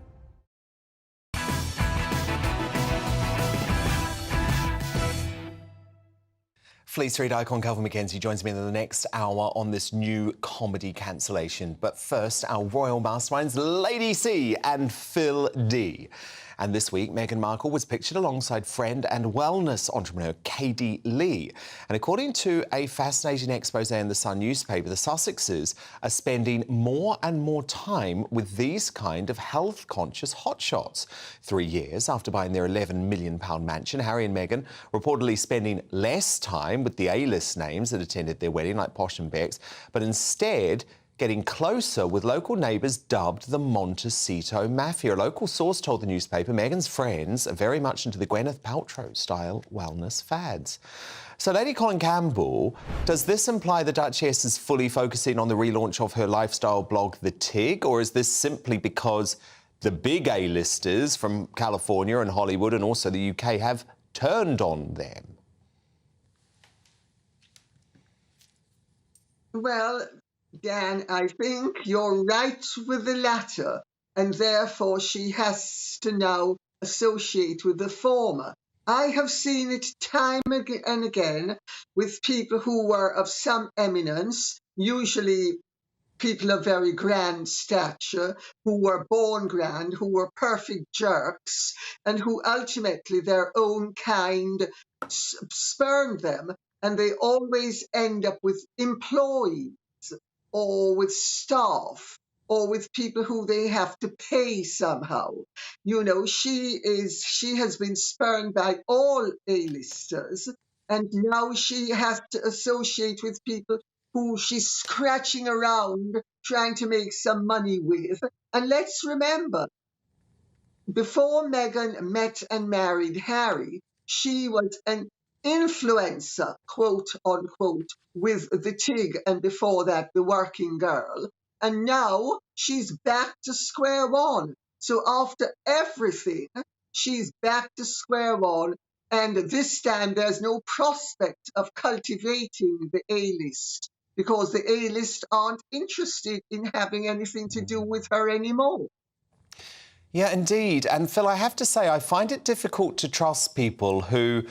Fleet Street icon Calvin McKenzie joins me in the next hour on this new comedy cancellation. But first, our royal masterminds, Lady C and Phil D. And this week, Meghan Markle was pictured alongside friend and wellness entrepreneur Katie Lee. And according to a fascinating expose in the Sun newspaper, the Sussexes are spending more and more time with these kind of health-conscious hotshots. 3 years after buying their £11 million mansion, Harry and Meghan reportedly spending less time with the A-list names that attended their wedding, like Posh and Bex, but instead getting closer with local neighbours dubbed the Montecito Mafia. A local source told the newspaper Meghan's friends are very much into the Gwyneth Paltrow-style wellness fads. So, Lady Colin Campbell, does this imply the Duchess is fully focusing on the relaunch of her lifestyle blog, The Tig, or is this simply because the big A-listers from California and Hollywood and also the UK have turned on them? Well, Dan, I think you're right with the latter, and therefore she has to now associate with the former. I have seen it time and again with people who were of some eminence, usually people of very grand stature, who were born grand, who were perfect jerks, and who ultimately their own kind spurned them, and they always end up with employees, or with staff, or with people who they have to pay somehow. You know, she has been spurned by all A-listers, and now she has to associate with people who she's scratching around trying to make some money with. And let's remember, before Meghan met and married Harry, she was an influencer, quote unquote, with the Tig, and before that, the Working Girl. And now she's back to square one. So after everything, she's back to square one. And this time there's no prospect of cultivating the A-list, because the A-list aren't interested in having anything to do with her anymore. Yeah, indeed. And Phil, I have to say, I find it difficult to trust people who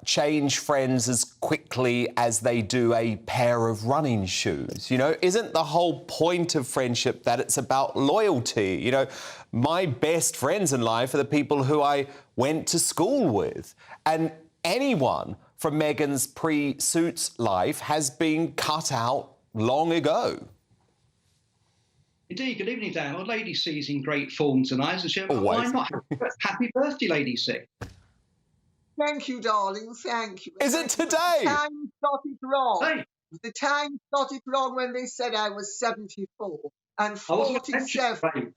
change friends as quickly as they do a pair of running shoes. You know, isn't the whole point of friendship that it's about loyalty? You know, my best friends in life are the people who I went to school with. And anyone from Meghan's pre-Suits life has been cut out long ago. Indeed. Good evening, Dan. Well, Lady C's in great form tonight, isn't she? Always. Why not? Happy birthday, Lady C. Thank you, darling. Thank you. Is it today? The time got it wrong. Hey. The time got it wrong when they said I was 74 and 47.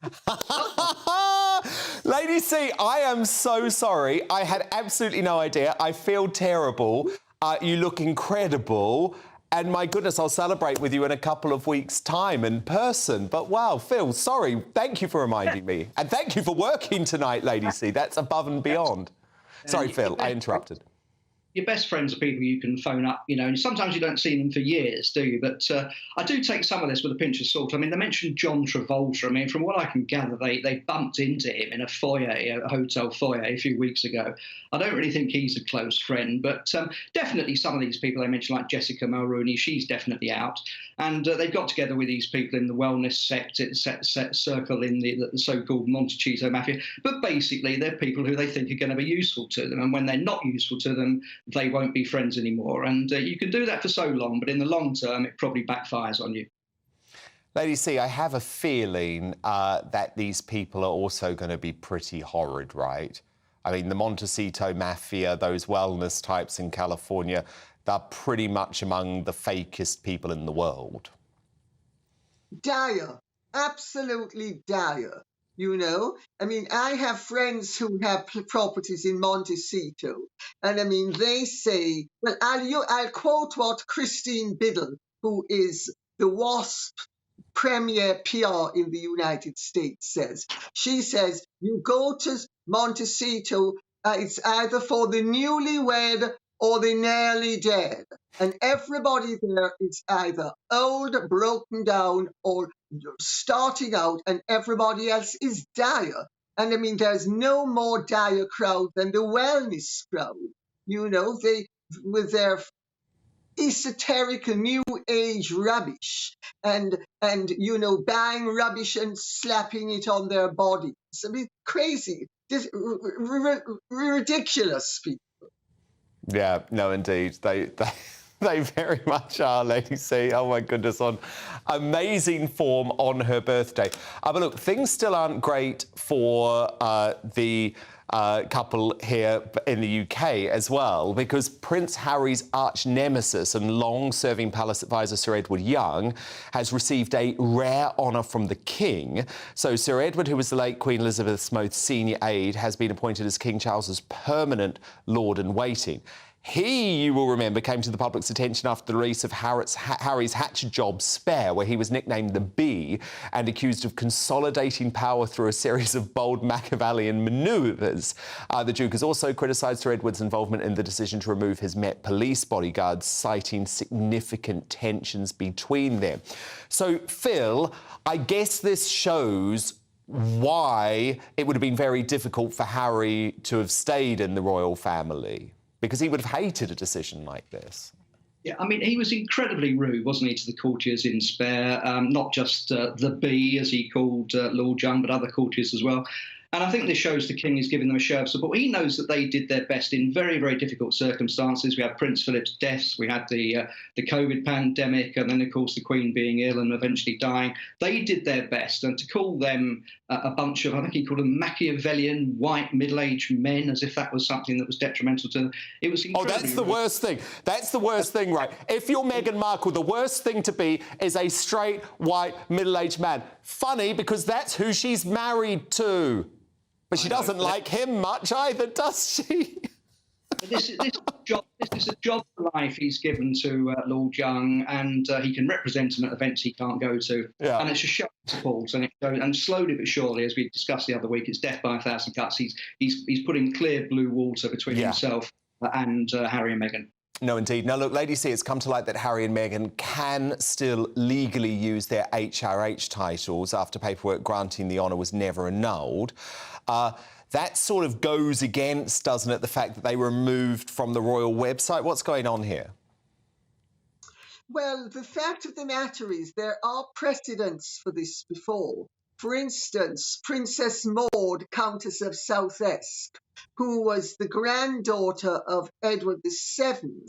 Lady C, I am so sorry. I had absolutely no idea. I feel terrible. You look incredible. And my goodness, I'll celebrate with you in a couple of weeks' time in person. But wow, Phil, sorry. Thank you for reminding me. And thank you for working tonight, Lady C. That's above and beyond. Sorry, Phil, I interrupted. your best friends are people you can phone up, and sometimes you don't see them for years, do you? But I do take some of this with a pinch of salt. I mean, they mentioned John Travolta. I mean, from what I can gather, they bumped into him in a hotel foyer a few weeks ago. I don't really think he's a close friend, but definitely some of these people they mentioned, like Jessica Mulrooney, she's definitely out. And they got together with these people in the wellness circle in the so-called Montecito Mafia. But basically, they're people who they think are going to be useful to them. And when they're not useful to them, they won't be friends anymore. And you can do that for so long, but in the long term, it probably backfires on you. Lady C, I have a feeling that these people are also going to be pretty horrid, right? I mean, the Montecito Mafia, those wellness types in California, they're pretty much among the fakest people in the world. Dire, absolutely dire. I mean, I have friends who have properties in Montecito, and I mean, they say, well, I'll quote what Christine Biddle, who is the WASP premier PR in the United States, says. She says, you go to Montecito, it's either for the newlywed or the nearly dead. And everybody there is either old, broken down, or starting out, and everybody else is dire. And I mean, there's no more dire crowd than the wellness crowd. They, with their esoteric new age rubbish and buying rubbish and slapping it on their bodies. I mean, crazy, just ridiculous people. Yeah, no, indeed. They very much are, Lady C. Oh, my goodness, on amazing form on her birthday. But look, things still aren't great for the couple here in the UK as well, because Prince Harry's arch nemesis and long-serving palace advisor Sir Edward Young has received a rare honour from the King. So Sir Edward, who was the late Queen Elizabeth's most senior aide, has been appointed as King Charles's permanent Lord-in-Waiting. He, you will remember, came to the public's attention after the release of Harry's hatchet job Spare, where he was nicknamed the Bee and accused of consolidating power through a series of bold Machiavellian manoeuvres. The Duke has also criticised Sir Edward's involvement in the decision to remove his Met Police bodyguards, citing significant tensions between them. So, Phil, I guess this shows why it would have been very difficult for Harry to have stayed in the royal family, because he would have hated a decision like this. Yeah, I mean, he was incredibly rude, wasn't he, to the courtiers in Spare, not just the Bee, as he called Lord Young, but other courtiers as well. And I think this shows the King is giving them a show of support. He knows that they did their best in very, very difficult circumstances. We had Prince Philip's deaths, we had the COVID pandemic, and then, of course, the Queen being ill and eventually dying. They did their best. And to call them a bunch of, I think he called them Machiavellian white middle-aged men, as if that was something that was detrimental to them, it was incredibly that's the worst thing. That's the worst thing, right? If you're Meghan Markle, the worst thing to be is a straight, white, middle-aged man. Funny, because that's who she's married to. But she doesn't like him much either, does she? This is a job for life he's given to Lord Young, and he can represent him at events he can't go to. Yeah. And it's a show of fault, and slowly but surely, as we discussed the other week, it's death by a thousand cuts. He's putting clear blue water between himself and Harry and Meghan. No, indeed. Now, look, Lady C, it's come to light that Harry and Meghan can still legally use their HRH titles after paperwork granting the honour was never annulled. That sort of goes against, doesn't it, the fact that they were removed from the royal website? What's going on here? Well, the fact of the matter is there are precedents for this before. For instance, Princess Maud, Countess of South Esk, who was the granddaughter of Edward VII,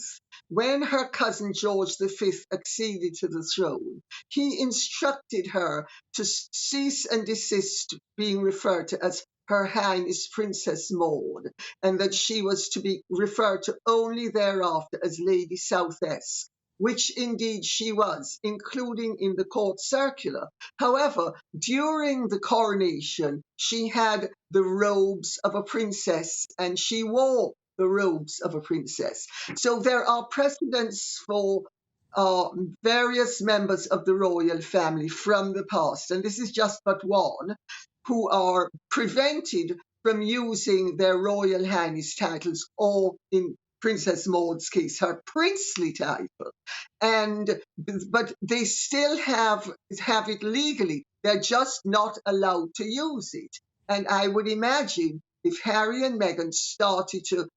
when her cousin George V acceded to the throne, he instructed her to cease and desist being referred to as Her Highness Princess Maud, and that she was to be referred to only thereafter as Lady South Esk, which indeed she was, including in the court circular. However, during the coronation, she had the robes of a princess, and she wore the robes of a princess. So there are precedents for various members of the royal family from the past, and this is just but one, who are prevented from using their Royal Highness titles or in Princess Maud's case, her princely title, but they still have it legally. They're just not allowed to use it. And I would imagine if Harry and Meghan started to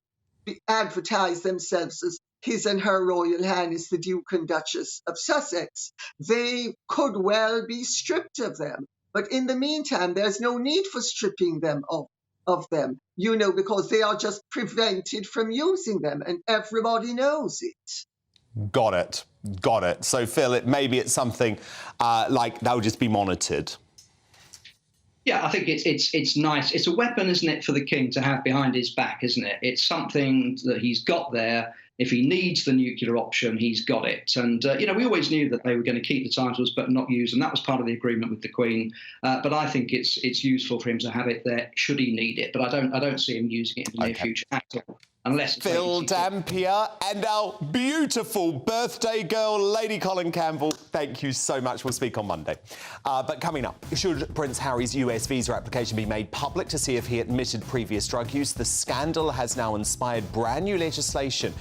advertise themselves as His and Her Royal Highness the Duke and Duchess of Sussex, they could well be stripped of them. But in the meantime, there's no need for stripping them of them, because they are just prevented from using them, and everybody knows it. Got it. So, Phil, maybe it's something like they'll just be monitored. Yeah, I think it's nice. It's a weapon, isn't it, for the king to have behind his back, isn't it? It's something that he's got there. If he needs the nuclear option, he's got it. And, we always knew that they were going to keep the titles but not use them. That was part of the agreement with the Queen. But I think it's useful for him to have it there should he need it. But I don't see him using it in the near future at all. Unless Phil Dampier and our beautiful birthday girl, Lady Colin Campbell, thank you so much. We'll speak on Monday. But coming up, should Prince Harry's US visa application be made public to see if he admitted previous drug use? The scandal has now inspired brand new legislation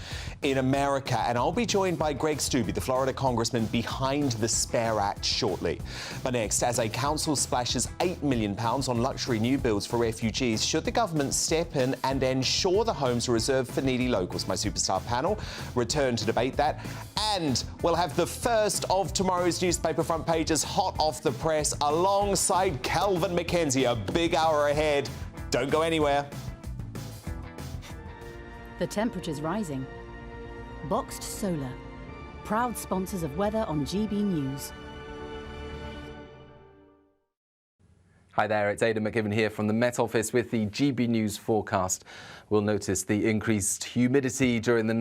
in America, and I'll be joined by Greg Stubbe, the Florida congressman behind the SPARE Act, shortly. But next, as a council splashes £8 million on luxury new builds for refugees, should the government step in and ensure the homes are reserved for needy locals? My superstar panel return to debate that, and we'll have the first of tomorrow's newspaper front pages hot off the press alongside Calvin McKenzie. A big hour ahead. Don't go anywhere. The temperature's rising. Boxed Solar, proud sponsors of weather on GB News. Hi there, it's Aidan McGivern here from the Met Office with the GB News forecast. We'll notice the increased humidity during the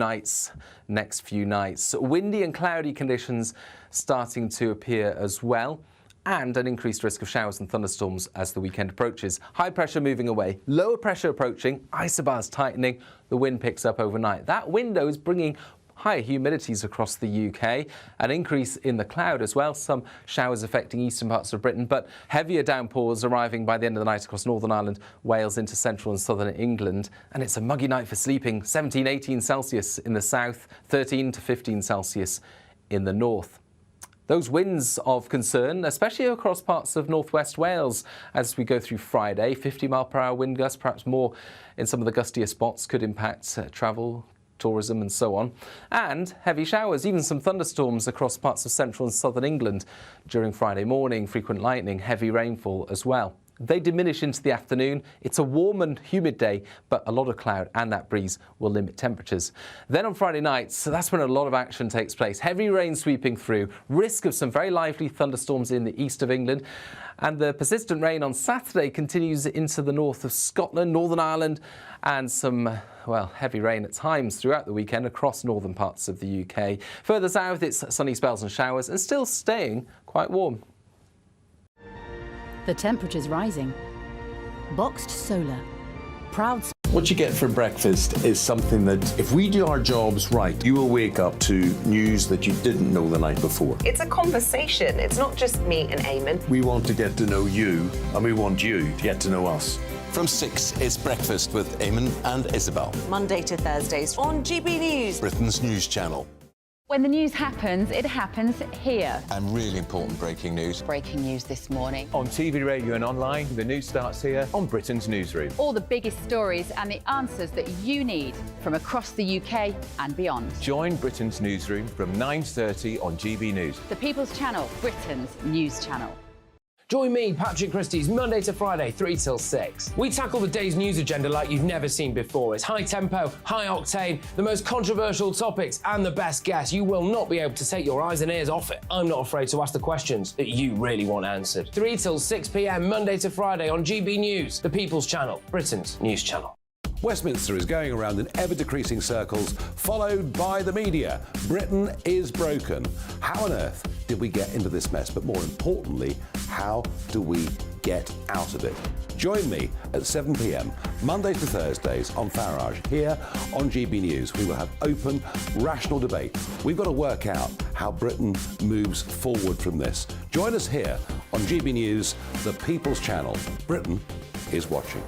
next few nights. Windy and cloudy conditions starting to appear as well, and an increased risk of showers and thunderstorms as the weekend approaches. High pressure moving away, lower pressure approaching, isobars tightening, the wind picks up overnight. That window is bringing higher humidities across the UK, an increase in the cloud as well, some showers affecting eastern parts of Britain, but heavier downpours arriving by the end of the night across Northern Ireland, Wales into central and southern England. And it's a muggy night for sleeping, 17, 18 Celsius in the south, 13 to 15 Celsius in the north. Those winds of concern, especially across parts of northwest Wales as we go through Friday. 50-mile-per-hour wind gusts, perhaps more in some of the gustier spots, could impact travel, tourism and so on. And heavy showers, even some thunderstorms across parts of central and southern England during Friday morning. Frequent lightning, heavy rainfall as well. They diminish into the afternoon. It's a warm and humid day, but a lot of cloud and that breeze will limit temperatures. Then on Friday night, so that's when a lot of action takes place. Heavy rain sweeping through, risk of some very lively thunderstorms in the east of England. And the persistent rain on Saturday continues into the north of Scotland, Northern Ireland, and some, heavy rain at times throughout the weekend across northern parts of the UK. Further south, it's sunny spells and showers and still staying quite warm. The temperature's rising. Boxed Solar, proud. What you get for breakfast is something that, if we do our jobs right, you will wake up to news that you didn't know the night before. It's a conversation. It's not just me and Eamon. We want to get to know you, and we want you to get to know us. From 6, it's Breakfast with Eamon and Isabel. Monday to Thursdays on GB News, Britain's news channel. When the news happens, it happens here. And really important breaking news. Breaking news this morning. On TV, radio and online, the news starts here on Britain's Newsroom. All the biggest stories and the answers that you need from across the UK and beyond. Join Britain's Newsroom from 9:30 on GB News. The People's Channel, Britain's news channel. Join me, Patrick Christie's, Monday to Friday, 3 till 6. We tackle the day's news agenda like you've never seen before. It's high tempo, high octane, the most controversial topics and the best guests. You will not be able to take your eyes and ears off it. I'm not afraid to ask the questions that you really want answered. 3 till 6 p.m, Monday to Friday on GB News, the People's Channel, Britain's news channel. Westminster is going around in ever-decreasing circles, followed by the media. Britain is broken. How on earth did we get into this mess? But more importantly, how do we get out of it? Join me at 7 p.m, Mondays to Thursdays on Farage, here on GB News. We will have open, rational debate. We've got to work out how Britain moves forward from this. Join us here on GB News, the People's Channel. Britain is watching.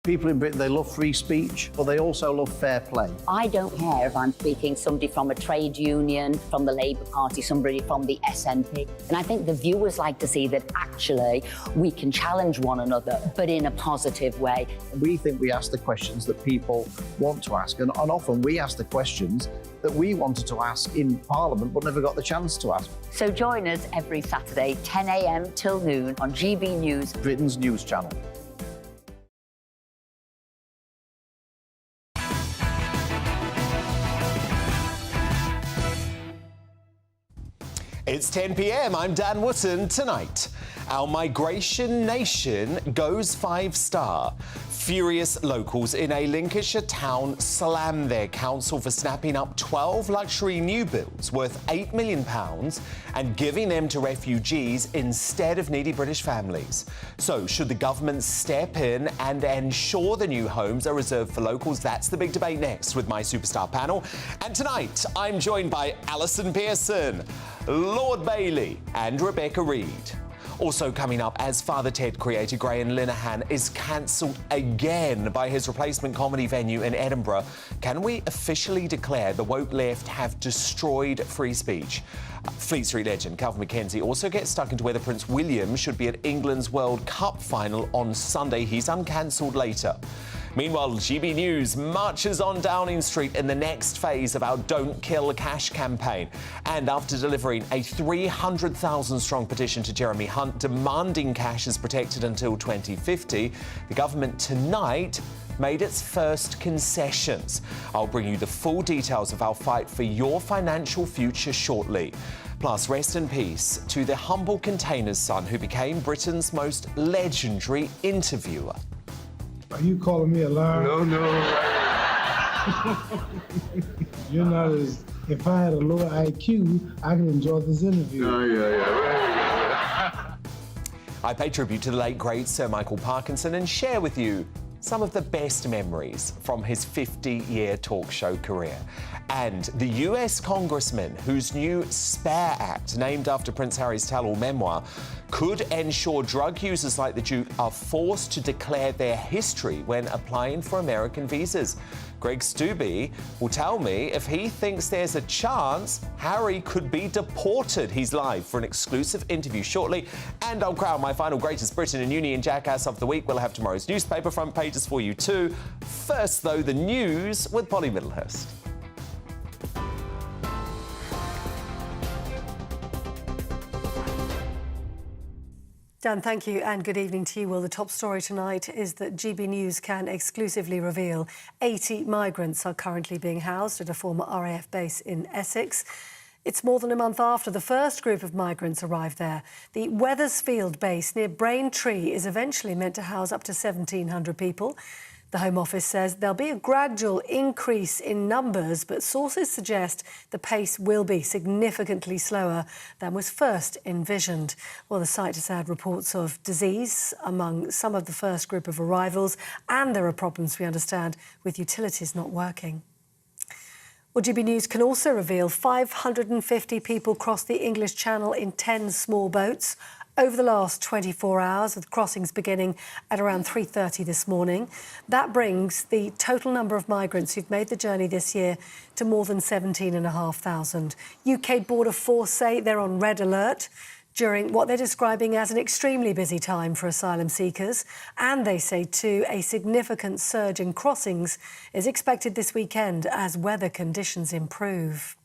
People in Britain, they love free speech, but they also love fair play. I don't care if I'm speaking somebody from a trade union, from the Labour Party, somebody from the SNP. And I think the viewers like to see that actually we can challenge one another, but in a positive way. We think we ask the questions that people want to ask, and often we ask the questions that we wanted to ask in Parliament but never got the chance to ask. So join us every Saturday, 10 a.m. till noon on GB News, Britain's news channel. It's 10 p.m. I'm Dan Wootton. Tonight, our migration nation goes 5-star. Furious locals in a Lincolnshire town slam their council for snapping up 12 luxury new builds worth £8 million and giving them to refugees instead of needy British families. So, should the government step in and ensure the new homes are reserved for locals? That's the big debate next with my superstar panel. And tonight, I'm joined by Alison Pearson, Lord Bailey and Rebecca Reid. Also coming up, as Father Ted creator Graham Linehan is cancelled again by his replacement comedy venue in Edinburgh, can we officially declare the woke left have destroyed free speech? Fleet Street legend Calvin McKenzie also gets stuck into whether Prince William should be at England's World Cup final on Sunday. He's uncancelled later. Meanwhile, GB News marches on Downing Street in the next phase of our Don't Kill Cash campaign. And after delivering a 300,000-strong petition to Jeremy Hunt demanding cash is protected until 2050, the government tonight made its first concessions. I'll bring you the full details of our fight for your financial future shortly. Plus, rest in peace to the humble container's son who became Britain's most legendary interviewer. Are you calling me a liar? No. You're not as... If I had a lower IQ, I could enjoy this interview. I pay tribute to the late, great Sir Michael Parkinson and share with you some of the best memories from his 50-year talk show career. And the US congressman whose new SPARE Act, named after Prince Harry's tell-all memoir, could ensure drug users like the Duke are forced to declare their history when applying for American visas. Greg Stubbe will tell me if he thinks there's a chance Harry could be deported. He's live for an exclusive interview shortly. And I'll crown my final greatest Britain and Union jackass of the week. We'll have tomorrow's newspaper front pages for you too. First, though, the news with Polly Middlehurst. Dan, thank you and good evening to you. Well, the top story tonight is that GB News can exclusively reveal 80 migrants are currently being housed at a former RAF base in Essex. It's more than a month after the first group of migrants arrived there. The Wethersfield base near Braintree is eventually meant to house up to 1,700 people. The Home Office says there'll be a gradual increase in numbers, but sources suggest the pace will be significantly slower than was first envisioned. Well, the site has had reports of disease among some of the first group of arrivals, and there are problems, we understand, with utilities not working. Well, GB News can also reveal 550 people crossed the English Channel in 10 small boats over the last 24 hours, with crossings beginning at around 3:30 this morning. That brings the total number of migrants who've made the journey this year to more than 17,500. UK Border Force say they're on red alert during what they're describing as an extremely busy time for asylum seekers. And they say, too, a significant surge in crossings is expected this weekend as weather conditions improve.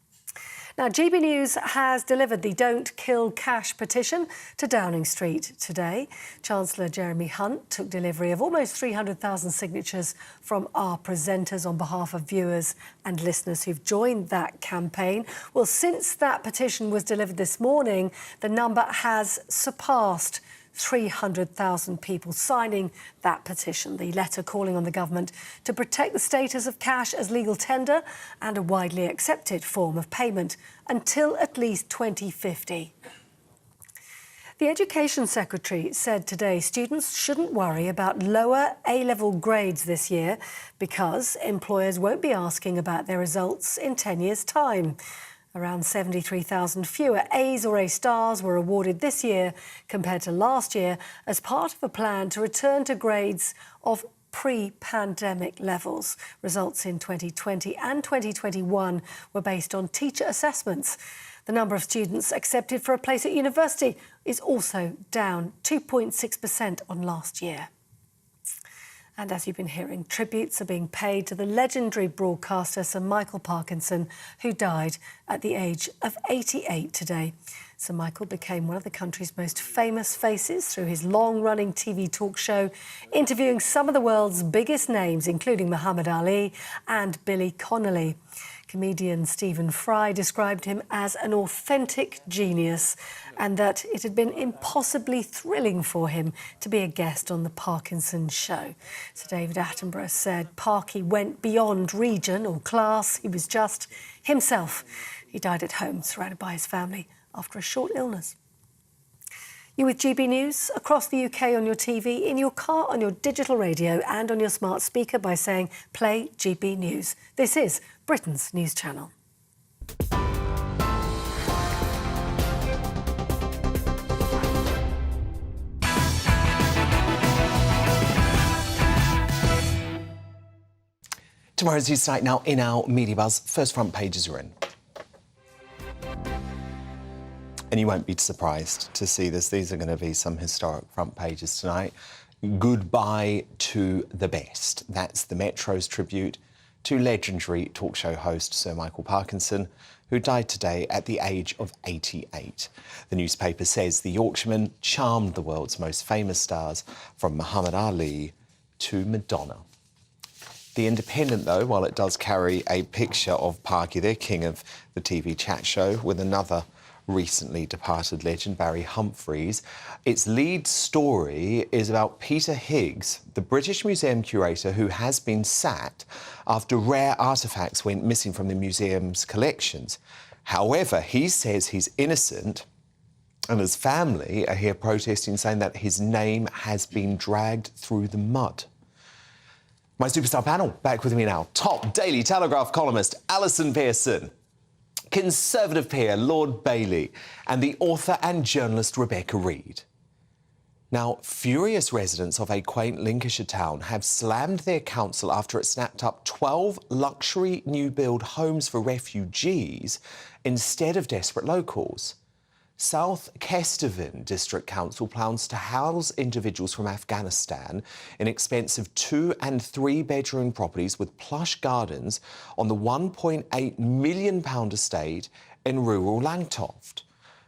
Now, GB News has delivered the Don't Kill Cash petition to Downing Street today. Chancellor Jeremy Hunt took delivery of almost 300,000 signatures from our presenters on behalf of viewers and listeners who've joined that campaign. Well, since that petition was delivered this morning, the number has surpassed 300,000 people signing that petition, the letter calling on the government to protect the status of cash as legal tender and a widely accepted form of payment until at least 2050. The Education Secretary said today students shouldn't worry about lower A-level grades this year because employers won't be asking about their results in 10 years' time. Around 73,000 fewer A's or A stars were awarded this year compared to last year as part of a plan to return to grades of pre-pandemic levels. Results in 2020 and 2021 were based on teacher assessments. The number of students accepted for a place at university is also down 2.6% on last year. And as you've been hearing, tributes are being paid to the legendary broadcaster Sir Michael Parkinson, who died at the age of 88 today. Sir Michael became one of the country's most famous faces through his long-running TV talk show, interviewing some of the world's biggest names, including Muhammad Ali and Billy Connolly. Comedian Stephen Fry described him as an authentic genius and that it had been impossibly thrilling for him to be a guest on the Parkinson show. Sir David Attenborough said Parky went beyond region or class. He was just himself. He died at home, surrounded by his family, after a short illness. You're with GB News, across the UK on your TV, in your car, on your digital radio and on your smart speaker by saying play GB News. This is Britain's news channel. Tomorrow's news tonight now in our Media Buzz. First front pages are in. And you won't be surprised to see this. These are going to be some historic front pages tonight. Goodbye to the best. That's the Metro's tribute to legendary talk show host Sir Michael Parkinson, who died today at the age of 88. The newspaper says the Yorkshireman charmed the world's most famous stars, from Muhammad Ali to Madonna. The Independent, though, while it does carry a picture of Parky, their king of the TV chat show, with another recently departed legend, Barry Humphries, its lead story is about Peter Higgs, the British Museum curator who has been sacked after rare artefacts went missing from the museum's collections. However, he says he's innocent, and his family are here protesting, saying that his name has been dragged through the mud. My superstar panel back with me now. Top Daily Telegraph columnist Alison Pearson, Conservative peer Lord Bailey, and the author and journalist Rebecca Reid. Now, furious residents of a quaint Lincolnshire town have slammed their council after it snapped up 12 luxury new-build homes for refugees instead of desperate locals. South Kesteven District Council plans to house individuals from Afghanistan in expensive 2- and 3-bedroom properties with plush gardens on the £1.8 million estate in rural Langtoft.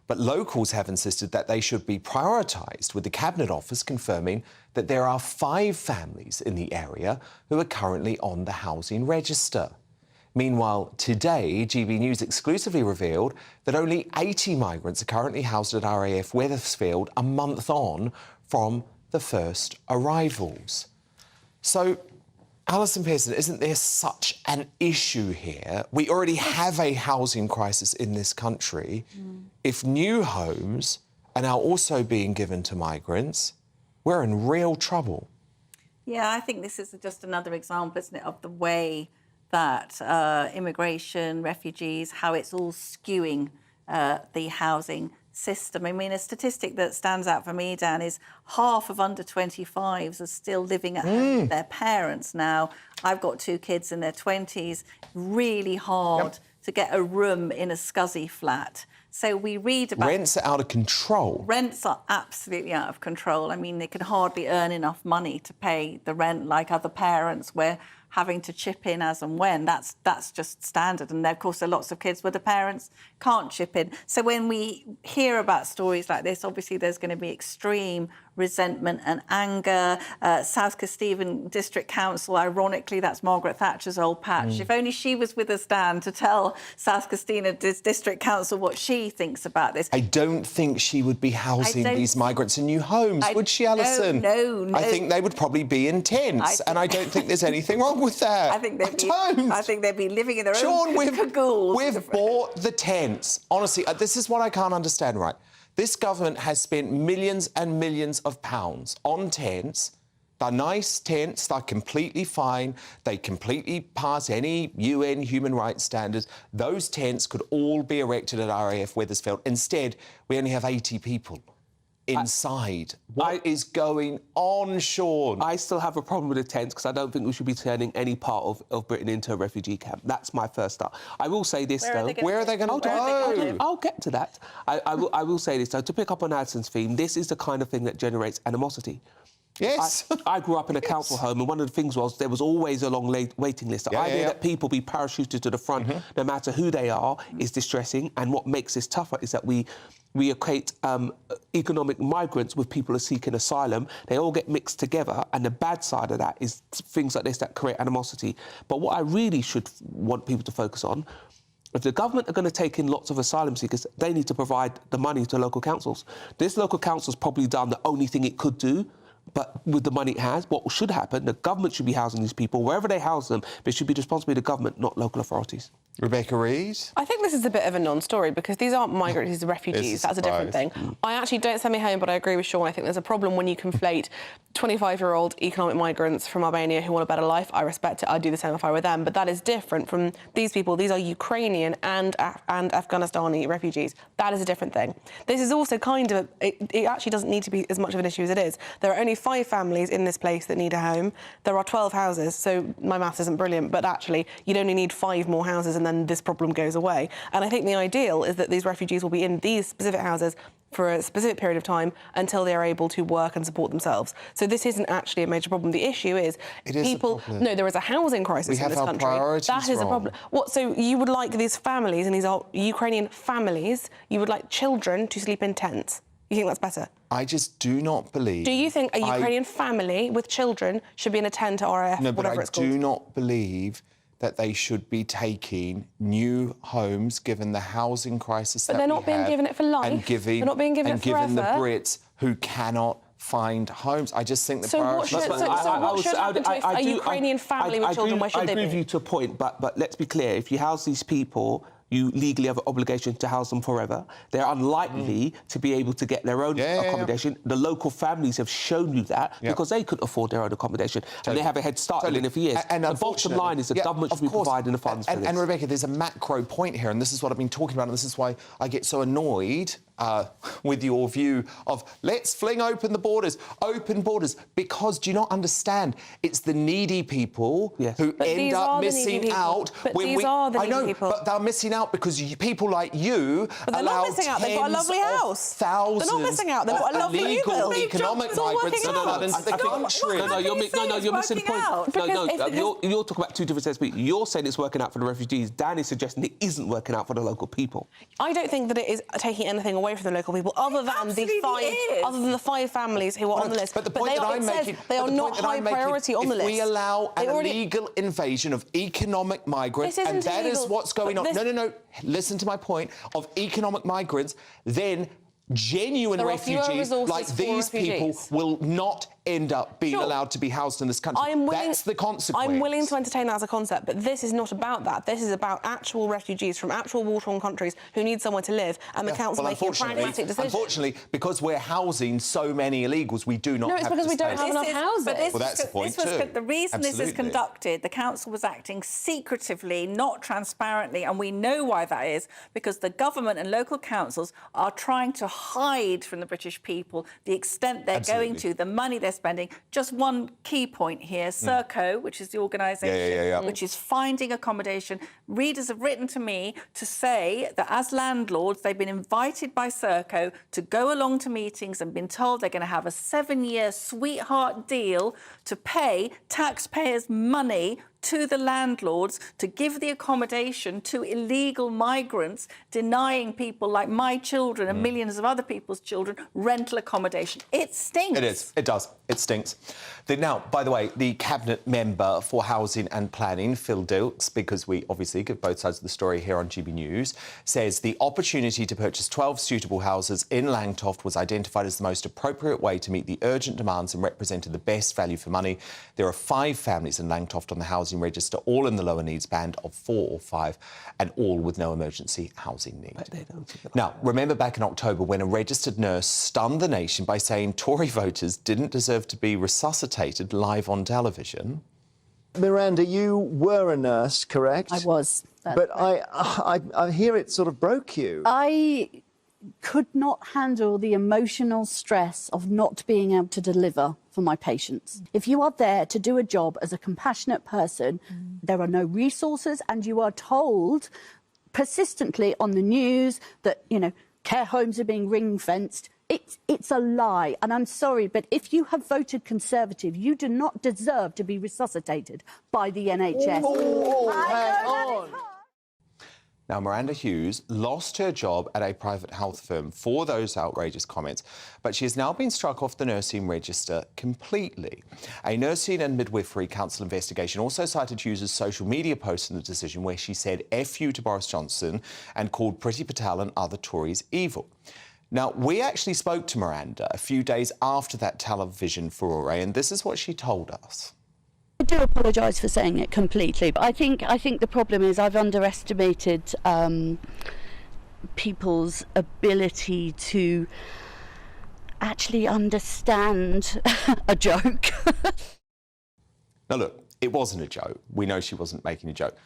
But locals have insisted that they should be prioritised, with the Cabinet Office confirming that there are 5 families in the area who are currently on the housing register. Meanwhile, today, GB News exclusively revealed that only 80 migrants are currently housed at RAF Wethersfield, a month on from the first arrivals. So, Alison Pearson, isn't there such an issue here? We already have a housing crisis in this country. If new homes are now also being given to migrants, we're in real trouble. Yeah, I think this is just another example, isn't it, of the way that immigration, refugees, how it's all skewing the housing system. I mean, a statistic that stands out for me, Dan, is half of under 25s are still living at home with their parents now. I've got 2 kids in their 20s. Really hard to get a room in a scuzzy flat. So we read about... Rents are out of control. Rents are absolutely out of control. I mean, they can hardly earn enough money to pay the rent like other parents, where having to chip in as and when. That's just standard. And, of course, there are lots of kids where the parents can't chip in. So when we hear about stories like this, obviously there's going to be extreme resentment and anger. South Kesteven District Council, ironically, that's Margaret Thatcher's old patch. If only she was with us, Dan, to tell South Kesteven District Council what she thinks about this. I don't think she would be housing these migrants in new homes, would she, Alison? No. I think they would probably be in tents, and I don't think there's anything wrong with that. I think they'd be living in their own cagoules. We've bought the tents. Honestly, this is what I can't understand, right? This government has spent millions and millions of pounds on tents. They're nice tents, they're completely fine, they completely pass any UN human rights standards. Those tents could all be erected at RAF Wethersfield. Instead, we only have 80 people. inside. What is going on, Sean? I still have a problem with the tents because I don't think we should be turning any part of Britain into a refugee camp. That's my first start. I will say this, though. Where are they going to go? I'll get to that. I will say this, though. To pick up on Adson's theme, this is the kind of thing that generates animosity. Yes. I grew up in a council home, and one of the things was there was always a long waiting list. The idea that people be parachuted to the front, no matter who they are, is distressing. And what makes this tougher is that we equate economic migrants with people who are seeking asylum. They all get mixed together, and the bad side of that is things like this that create animosity. But what I really should want people to focus on, if the government are going to take in lots of asylum seekers, they need to provide the money to local councils. This local council's probably done the only thing it could do, but with the money it has, what should happen, the government should be housing these people. Wherever they house them, it should be the responsibility of the government, not local authorities. Rebecca Reed? I think this is a bit of a non-story because these aren't migrants, these are refugees. That's a different thing. I actually don't send me home, but I agree with Sean. I think there's a problem when you conflate 25-year-old economic migrants from Albania who want a better life. I respect it. I'd do the same if I were them. But that is different from these people. These are Ukrainian and Afghanistani refugees. That is a different thing. This is also kind of... It actually doesn't need to be as much of an issue as it is. There are only 5 families in this place that need a home. There are 12 houses, so my maths isn't brilliant, but actually you'd only need 5 more houses and then this problem goes away. And I think the ideal is that these refugees will be in these specific houses for a specific period of time until they are able to work and support themselves. So this isn't actually a major problem. The issue is people... No, there is a housing crisis in this country. That is a problem. What? So you would like these families, and these are Ukrainian families, you would like children to sleep in tents. You think that's better? I just do not believe... Do you think a Ukrainian family with children should be in a tent at RAF, whatever it's called? No, but I do not believe that they should be taking new homes, given the housing crisis that we have. But they're not being given it for life. They're not being given it forever. And given the Brits who cannot find homes. I just think the priority... So what should happen to a Ukrainian family with children? Where should they be? I agree with you to a point, but let's be clear. If you house these people, you legally have an obligation to house them forever. They're unlikely to be able to get their own accommodation. The local families have shown you that because they couldn't afford their own accommodation. And they have a head start in it for years. And the bottom line is the government should be providing the funds for this. And Rebecca, there's a macro point here, and this is what I've been talking about, and this is why I get so annoyed with your view of let's fling open the borders, because do you not understand? It's the needy people who end up missing out. But these are the needy people. But they're missing out because people like you allow not missing out. They've got a lovely house. They're not missing out. They've got a lovely new build. Economic migrants into the country. You're missing the point. You're talking about two different sets of people. You're saying it's working out for the refugees. Dan is suggesting it isn't working out for the local people. I don't think that it is taking anything away from the local people, other than the 5 families who are on the list. But the point that I'm making, they are not high priority on the list. If we allow an illegal invasion of economic migrants, and that is what's going on. No. Listen to my point of economic migrants, then genuine refugees like these people will not end up being allowed to be housed in this country. That's the consequence. I'm willing to entertain that as a concept, but this is not about that. This is about actual refugees from actual war-torn countries who need somewhere to live, and the council making a pragmatic decision. Unfortunately, because we're housing so many illegals, we do not have... No, it's because we don't have enough houses. Well, that's the point too. The reason this is conducted, the council was acting secretively, not transparently, and we know why that is, because the government and local councils are trying to hide from the British people the extent they're going to, the money they're spending. Just one key point here, Serco, which is the organisation which is finding accommodation. Readers have written to me to say that as landlords, they've been invited by Serco to go along to meetings and been told they're going to have a 7-year sweetheart deal to pay taxpayers' money to the landlords to give the accommodation to illegal migrants, denying people like my children and millions of other people's children rental accommodation. It stinks. It is. It does. It stinks. Now, by the way, the Cabinet Member for Housing and Planning, Phil Dilks, because we obviously give both sides of the story here on GB News, says the opportunity to purchase 12 suitable houses in Langtoft was identified as the most appropriate way to meet the urgent demands and represented the best value for money. There are 5 families in Langtoft on the housing register, all in the lower needs band of 4 or 5, and all with no emergency housing need. Now, remember back in October when a registered nurse stunned the nation by saying Tory voters didn't deserve to be resuscitated live on television? Miranda, you were a nurse, correct? I was. But I hear it sort of broke you. could not handle the emotional stress of not being able to deliver for my patients. If you are there to do a job as a compassionate person, there are no resources, and you are told persistently on the news that, you know, care homes are being ring-fenced. It's a lie, and I'm sorry, but if you have voted Conservative, you do not deserve to be resuscitated by the NHS. Hang on. Now, Miranda Hughes lost her job at a private health firm for those outrageous comments, but she has now been struck off the nursing register completely. A Nursing and Midwifery Council investigation also cited Hughes' social media post in the decision where she said F you to Boris Johnson and called Priti Patel and other Tories evil. Now, we actually spoke to Miranda a few days after that television furore, and this is what she told us. I do apologise for saying it completely, but I think the problem is I've underestimated people's ability to actually understand a joke. Now, look, it wasn't a joke. We know she wasn't making a joke.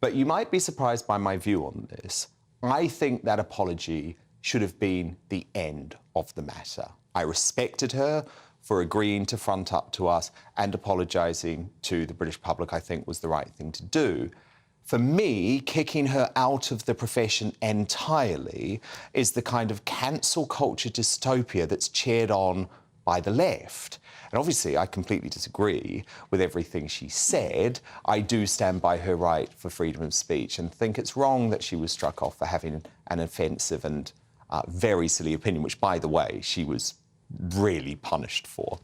But you might be surprised by my view on this. I think that apology should have been the end of the matter. I respected her for agreeing to front up to us and apologising to the British public, I think was the right thing to do. For me, kicking her out of the profession entirely is the kind of cancel culture dystopia that's cheered on by the left. And obviously, I completely disagree with everything she said. I do stand by her right for freedom of speech and think it's wrong that she was struck off for having an offensive and very silly opinion, which, by the way, she was really punished for.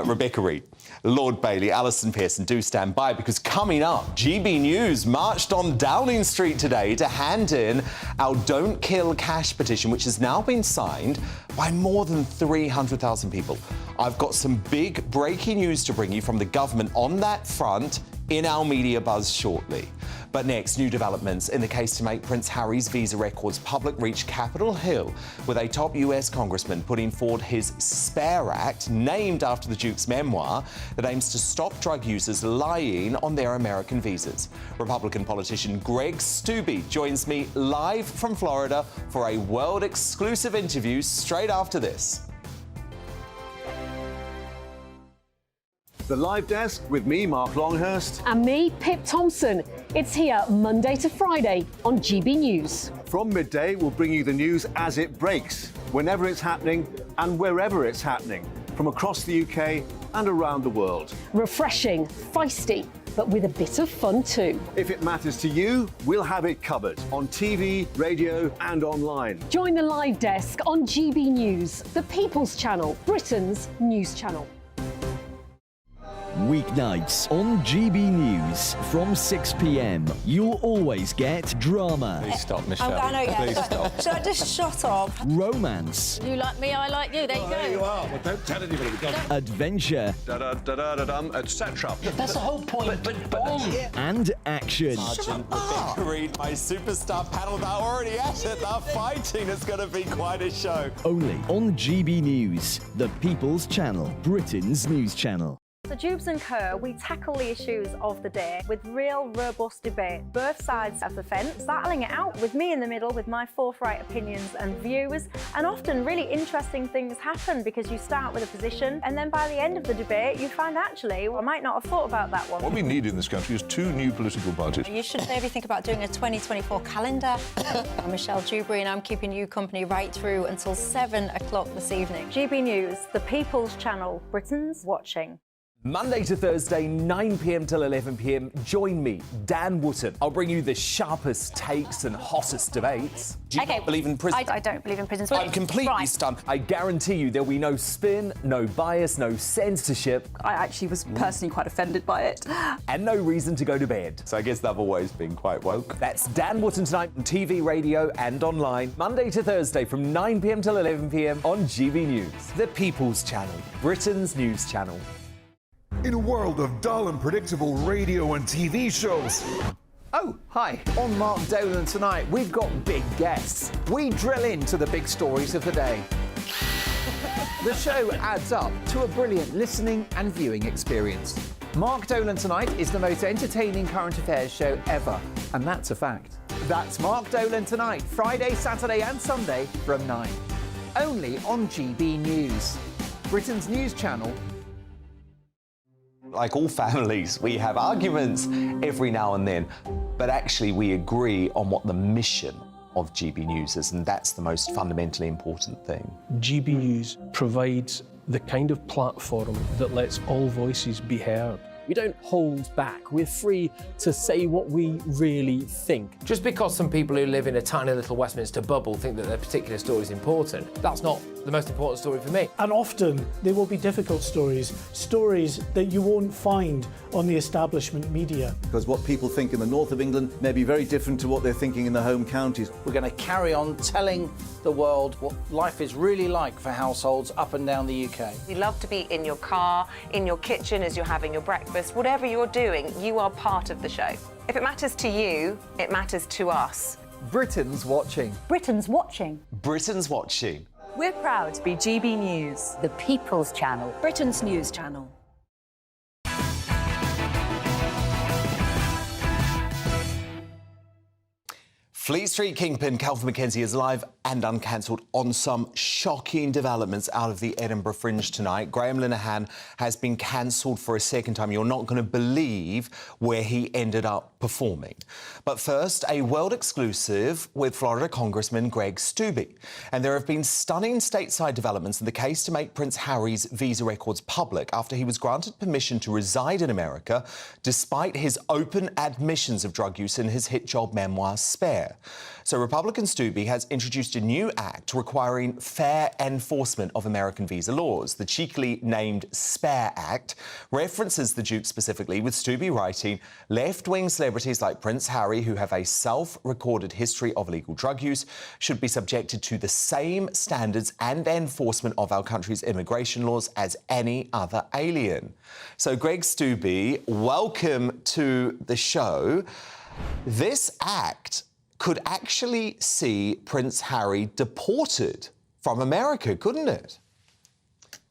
Rebecca Reid, Lord Bailey, Alison Pearson, do stand by, because coming up, GB News marched on Downing Street today to hand in our Don't Kill Cash petition, which has now been signed by more than 300,000 people. I've got some big breaking news to bring you from the government on that front in our media buzz shortly. But next, new developments in the case to make Prince Harry's visa records public reach Capitol Hill, with a top US congressman putting forward his SPARE Act, named after the Duke's memoir, that aims to stop drug users lying on their American visas. Republican politician Greg Steube joins me live from Florida for a world-exclusive interview straight after this. The Live Desk with me, Mark Longhurst. And me, Pip Thompson. It's here Monday to Friday on GB News. From midday, we'll bring you the news as it breaks, whenever it's happening and wherever it's happening, from across the UK and around the world. Refreshing, feisty, but with a bit of fun too. If it matters to you, we'll have it covered on TV, radio and online. Join the Live Desk on GB News, the People's Channel, Britain's news channel. Weeknights on GB News from 6 p.m. You'll always get drama. Please stop, Michelle. I know, yeah. Please stop. Should I just shut up? Romance. You like me, I like you. There you go. There you are. Well, don't tell anybody. Adventure. Etc. That's the whole point. And action. Sergeant Rebecca Reid, my superstar panel, they're already at it. They're fighting. It's going to be quite a show. Only on GB News, the People's Channel, Britain's news channel. So Jubes and Kerr, we tackle the issues of the day with real, robust debate, both sides of the fence, battling it out with me in the middle with my forthright opinions and views. And often really interesting things happen because you start with a position and then by the end of the debate you find actually, well, I might not have thought about that one. What we need in this country is 2 new political parties. You should maybe think about doing a 2024 calendar. I'm Michelle Dewberry and I'm keeping you company right through until 7 o'clock this evening. GB News, the People's Channel, Britain's watching. Monday to Thursday, 9 p.m. till 11 p.m. Join me, Dan Wootton. I'll bring you the sharpest takes and hottest debates. Do you not believe in prison? I don't believe in prisons. I'm completely stunned. I guarantee you there'll be no spin, no bias, no censorship. I actually was personally quite offended by it. And no reason to go to bed. So I guess they've always been quite woke. That's Dan Wootton tonight on TV, radio and online. Monday to Thursday from 9 p.m. till 11 p.m. on GB News. The People's Channel, Britain's news channel. In a world of dull and predictable radio and TV shows. Oh, hi. On Mark Dolan tonight, we've got big guests. We drill into the big stories of the day. The show adds up to a brilliant listening and viewing experience. Mark Dolan tonight is the most entertaining current affairs show ever, and that's a fact. That's Mark Dolan tonight, Friday, Saturday and Sunday from 9. Only on GB News, Britain's news channel. Like all families, we have arguments every now and then, but actually we agree on what the mission of GB News is, and that's the most fundamentally important thing. GB News provides the kind of platform that lets all voices be heard. We don't hold back. We're free to say what we really think. Just because some people who live in a tiny little Westminster bubble think that their particular story is important, that's not the most important story for me. And often there will be difficult stories, stories that you won't find on the establishment media. Because what people think in the north of England may be very different to what they're thinking in the home counties. We're going to carry on telling the world what life is really like for households up and down the UK. You love to be in your car, in your kitchen as you're having your breakfast. Whatever you're doing, you are part of the show. If it matters to you, it matters to us. Britain's watching. Britain's watching. Britain's watching. We're proud to be GB News, the People's Channel, Britain's news channel. Fleet Street Kingpin Calvin McKenzie is live and uncancelled on some shocking developments out of the Edinburgh Fringe tonight. Graham Linehan has been cancelled for a second time. You're not going to believe where he ended up performing. But first, a world exclusive with Florida Congressman Greg Steube. And there have been stunning stateside developments in the case to make Prince Harry's visa records public after he was granted permission to reside in America despite his open admissions of drug use in his hit job memoir Spare. So Republican Steube has introduced a new act requiring fair enforcement of American visa laws. The cheekily named Spare Act references the Duke specifically, with Steube writing, left-wing celebrities like Prince Harry, who have a self-recorded history of illegal drug use, should be subjected to the same standards and enforcement of our country's immigration laws as any other alien. So Greg Steube, welcome to the show. This act could actually see Prince Harry deported from America, couldn't it?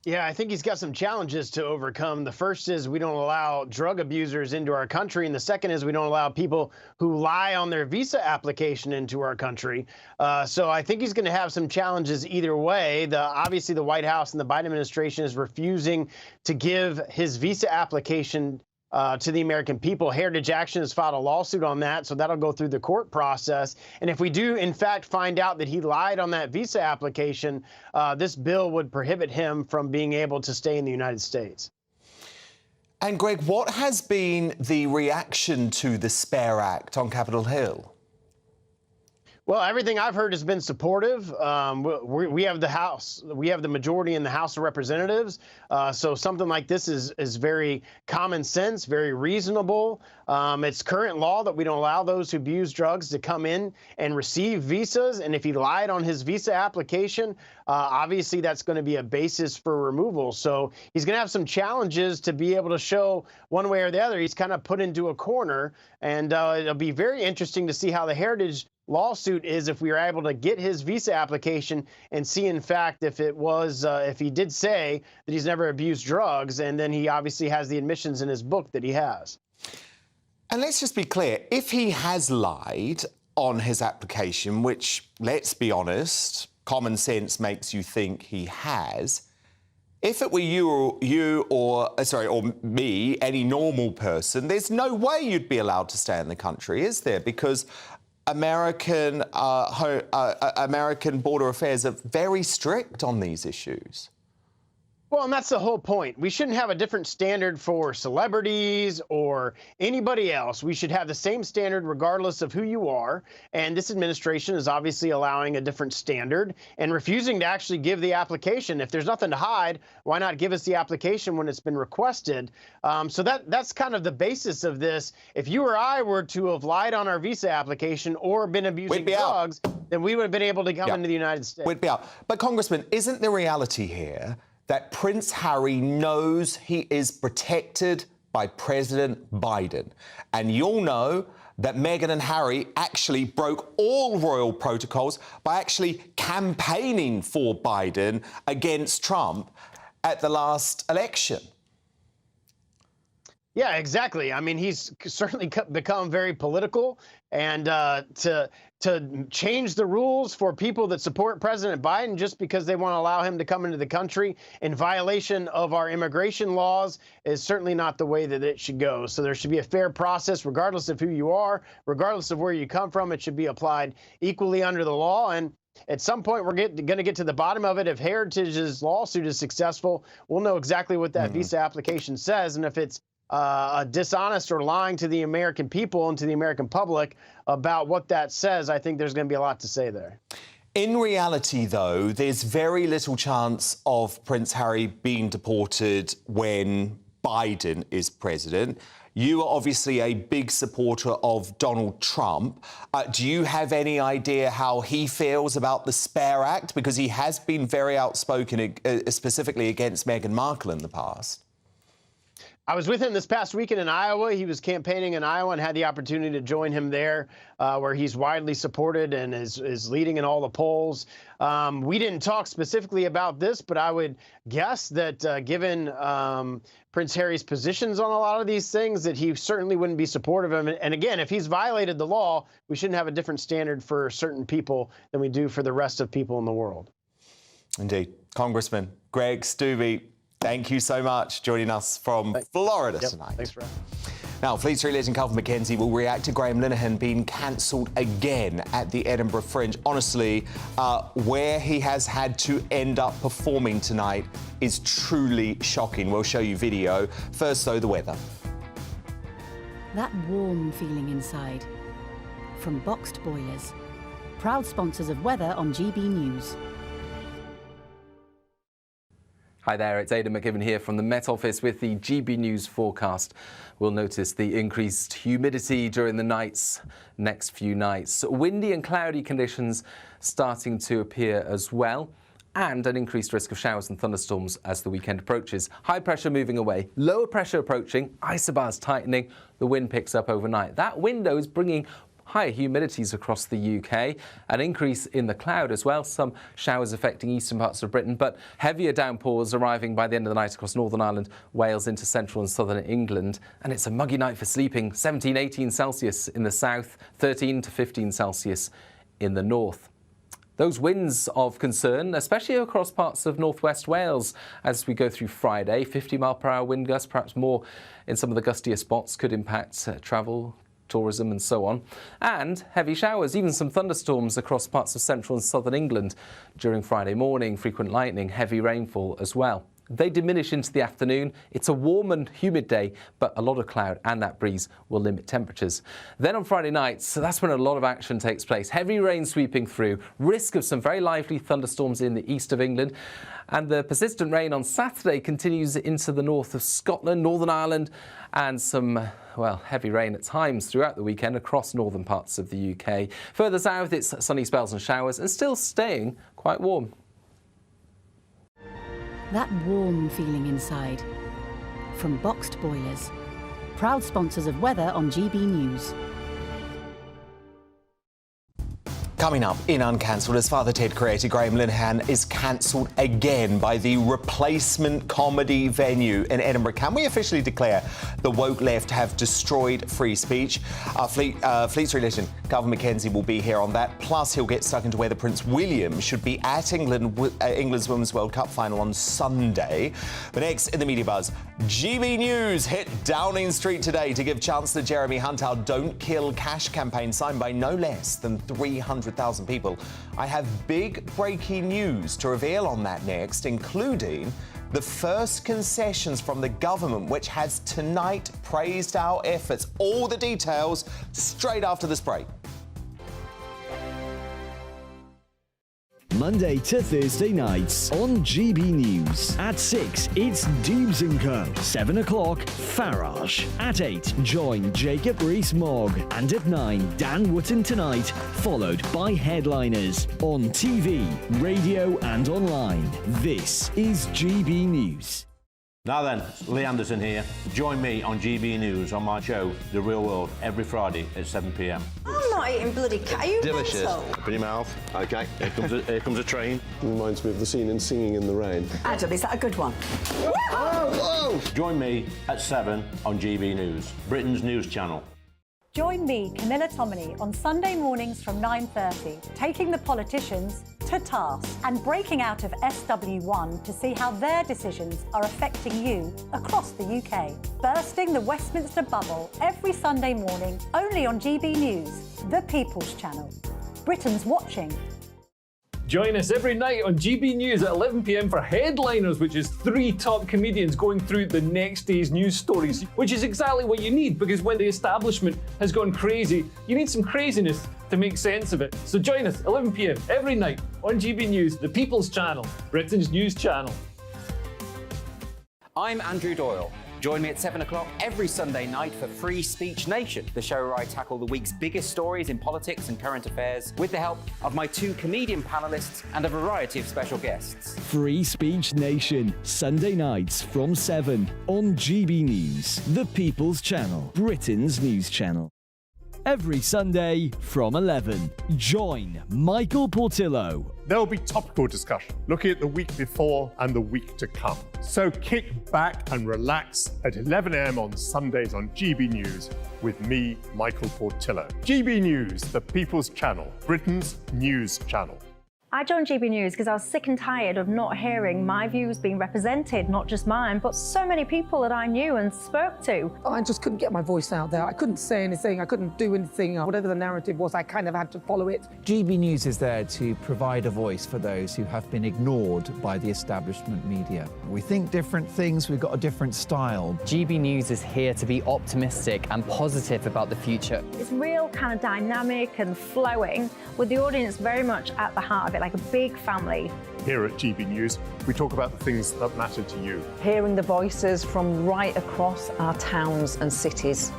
Yeah, I think he's got some challenges to overcome. The first is we don't allow drug abusers into our country, and the second is we don't allow people who lie on their visa application into our country. So I think he's going to have some challenges either way. Obviously, the White House and the Biden administration is refusing to give his visa application to the American people. Heritage Action has filed a lawsuit on that, so that'll go through the court process. And if we do, in fact, find out that he lied on that visa application, this bill would prohibit him from being able to stay in the United States. And Greg, what has been the reaction to the Spare Act on Capitol Hill? Well, everything I've heard has been supportive. We have the House. We have the majority in the House of Representatives. So something like this is very common sense, very reasonable. It's current law that we don't allow those who abuse drugs to come in and receive visas. And if he lied on his visa application, obviously that's going to be a basis for removal. So he's going to have some challenges to be able to show one way or the other. He's kind of put into a corner. And it'll be very interesting to see how the Heritage lawsuit is if we are able to get his visa application and see, in fact, if it was, if he did say that he's never abused drugs, and then he obviously has the admissions in his book that he has. And let's just be clear, if he has lied on his application, which, let's be honest, common sense makes you think he has, if it were you or me, any normal person, there's no way you'd be allowed to stay in the country, is there? Because American border affairs are very strict on these issues. Well, and that's the whole point. We shouldn't have a different standard for celebrities or anybody else. We should have the same standard regardless of who you are. And this administration is obviously allowing a different standard and refusing to actually give the application. If there's nothing to hide, why not give us the application when it's been requested? So that's kind of the basis of this. If you or I were to have lied on our visa application or been abusing drugs, then we would have been able to come into the United States. We'd be out. But Congressman, isn't the reality here that Prince Harry knows he is protected by President Biden? And you'll know that Meghan and Harry actually broke all royal protocols by actually campaigning for Biden against Trump at the last election. Yeah, exactly. I mean, he's certainly become very political, and to change the rules for people that support President Biden just because they want to allow him to come into the country in violation of our immigration laws is certainly not the way that it should go. So there should be a fair process, regardless of who you are, regardless of where you come from. It should be applied equally under the law. And at some point, we're going to get to the bottom of it. If Heritage's lawsuit is successful, we'll know exactly what that visa application says, and if it's dishonest or lying to the American people and to the American public about what that says, I think there's going to be a lot to say there. In reality, though, there's very little chance of Prince Harry being deported when Biden is president. You are obviously a big supporter of Donald Trump. Do you have any idea how he feels about the Spare Act? Because he has been very outspoken, specifically against Meghan Markle in the past. I was with him this past weekend in Iowa. He was campaigning in Iowa and had the opportunity to join him there, where he's widely supported and is leading in all the polls. We didn't talk specifically about this, but I would guess that given Prince Harry's positions on a lot of these things, that he certainly wouldn't be supportive of him. And again, if he's violated the law, we shouldn't have a different standard for certain people than we do for the rest of people in the world. Indeed. Congressman Greg Steube, thank you so much joining us from Florida tonight. Thanks for having me. Now, Fleet Street legend Calvin McKenzie will react to Graham Linehan being cancelled again at the Edinburgh Fringe. Honestly, where he has had to end up performing tonight is truly shocking. We'll show you video. First, though, the weather. That warm feeling inside. From Boxed Boilers. Proud sponsors of weather on GB News. Hi there, it's Aidan McGivern here from the Met Office with the GB News forecast. We'll notice the increased humidity during the next few nights. Windy and cloudy conditions starting to appear as well, and an increased risk of showers and thunderstorms as the weekend approaches. High pressure moving away, lower pressure approaching, isobars tightening, the wind picks up overnight. That window is bringing higher humidities across the UK, an increase in the cloud as well, some showers affecting eastern parts of Britain, but heavier downpours arriving by the end of the night across Northern Ireland, Wales into central and southern England. And it's a muggy night for sleeping, 17, 18 Celsius in the south, 13 to 15 Celsius in the north. Those winds of concern, especially across parts of northwest Wales as we go through Friday. 50-mile-per-hour wind gusts, perhaps more in some of the gustier spots, could impact travel, tourism and so on, and heavy showers, even some thunderstorms across parts of central and southern England during Friday morning, frequent lightning, heavy rainfall as well. They diminish into the afternoon. It's a warm and humid day, but a lot of cloud and that breeze will limit temperatures. Then on Friday night, so that's when a lot of action takes place. Heavy rain sweeping through, risk of some very lively thunderstorms in the east of England. And the persistent rain on Saturday continues into the north of Scotland, Northern Ireland, and some, well, heavy rain at times throughout the weekend across northern parts of the UK. Further south, it's sunny spells and showers and still staying quite warm. That warm feeling inside. From Boxed Boilers. Proud sponsors of weather on GB News. Coming up in Uncancelled, as Father Ted creator Graham Linehan is cancelled again by the replacement comedy venue in Edinburgh. Can we officially declare the woke left have destroyed free speech? Fleet Street legend Calvin McKenzie will be here on that. Plus, he'll get stuck into whether Prince William should be at England's Women's World Cup final on Sunday. But next in the Media Buzz, GB News hit Downing Street today to give Chancellor Jeremy Hunt our Don't Kill Cash campaign signed by no less than 300,000 people. I have big breaking news to reveal on that next, including the first concessions from the government, which has tonight praised our efforts. All the details straight after this break. Monday to Thursday nights on GB News. At 6, it's Dubes & Co. 7 o'clock, Farage. At 8, join Jacob Rees-Mogg. And at 9, Dan Wootton Tonight, followed by headliners. On TV, radio and online. This is GB News. Now then, Lee Anderson here. Join me on GB News on my show, The Real World, every Friday at 7 p.m. I'm not eating bloody cat. Are you Delicious. mental? Put your mouth. OK, here comes a train. Reminds me of the scene in Singing in the Rain. Adam, is that a good one? Whoa! Join me at 7 on GB News, Britain's news channel. Join me, Camilla Tominey, on Sunday mornings from 9:30, taking the politicians to task and breaking out of SW1 to see how their decisions are affecting you across the UK. Bursting the Westminster bubble every Sunday morning, only on GB News, the People's Channel. Britain's watching. Join us every night on GB News at 11 p.m. for Headliners, which is 3 top comedians going through the next day's news stories, which is exactly what you need, because when the establishment has gone crazy, you need some craziness to make sense of it. So join us 11 p.m. every night on GB News, the People's Channel, Britain's news channel. I'm Andrew Doyle. Join me at 7 o'clock every Sunday night for Free Speech Nation, the show where I tackle the week's biggest stories in politics and current affairs with the help of my 2 comedian panellists and a variety of special guests. Free Speech Nation, Sunday nights from 7 on GB News, the People's Channel, Britain's news channel. Every Sunday from 11, join Michael Portillo. There will be topical discussion, looking at the week before and the week to come. So kick back and relax at 11 a.m. on Sundays on GB News with me, Michael Portillo. GB News, the People's Channel, Britain's news channel. I joined GB News because I was sick and tired of not hearing my views being represented, not just mine, but so many people that I knew and spoke to. I just couldn't get my voice out there. I couldn't say anything. I couldn't do anything. Whatever the narrative was, I kind of had to follow it. GB News is there to provide a voice for those who have been ignored by the establishment media. We think different things, we've got a different style. GB News is here to be optimistic and positive about the future. It's real kind of dynamic and flowing, with the audience very much at the heart of it, like a big family. Here at GB News, we talk about the things that matter to you. Hearing the voices from right across our towns and cities,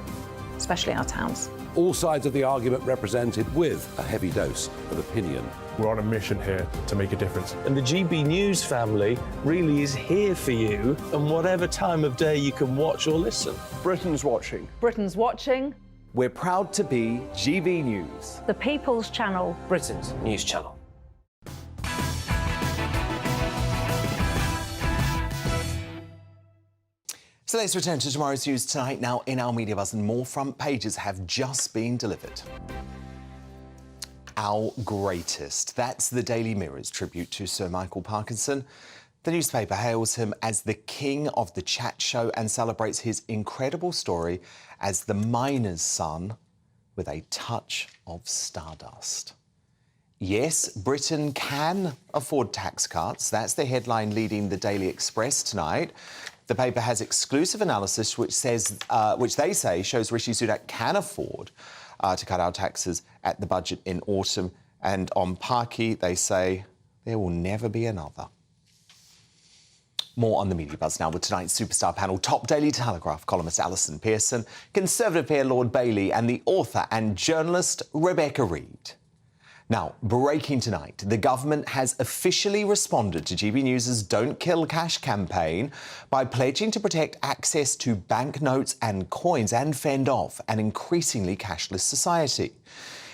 especially our towns. All sides of the argument represented with a heavy dose of opinion. We're on a mission here to make a difference. And the GB News family really is here for you, and whatever time of day you can watch or listen. Britain's watching. Britain's watching. We're proud to be GB News, the People's Channel, Britain's news channel. So let's return to tomorrow's news tonight. Now, in our media buzz, and more front pages have just been delivered. Our greatest. That's the Daily Mirror's tribute to Sir Michael Parkinson. The newspaper hails him as the king of the chat show and celebrates his incredible story as the miner's son with a touch of stardust. Yes, Britain can afford tax cuts. That's the headline leading the Daily Express tonight. The paper has exclusive analysis which they say shows Rishi Sunak can afford to cut our taxes at the budget in autumn. And on Parky, they say there will never be another. More on the media buzz now with tonight's superstar panel. Top Daily Telegraph columnist Alison Pearson, Conservative peer Lord Bailey, and the author and journalist Rebecca Reid. Now, breaking tonight, the government has officially responded to GB News' Don't Kill Cash campaign by pledging to protect access to banknotes and coins and fend off an increasingly cashless society.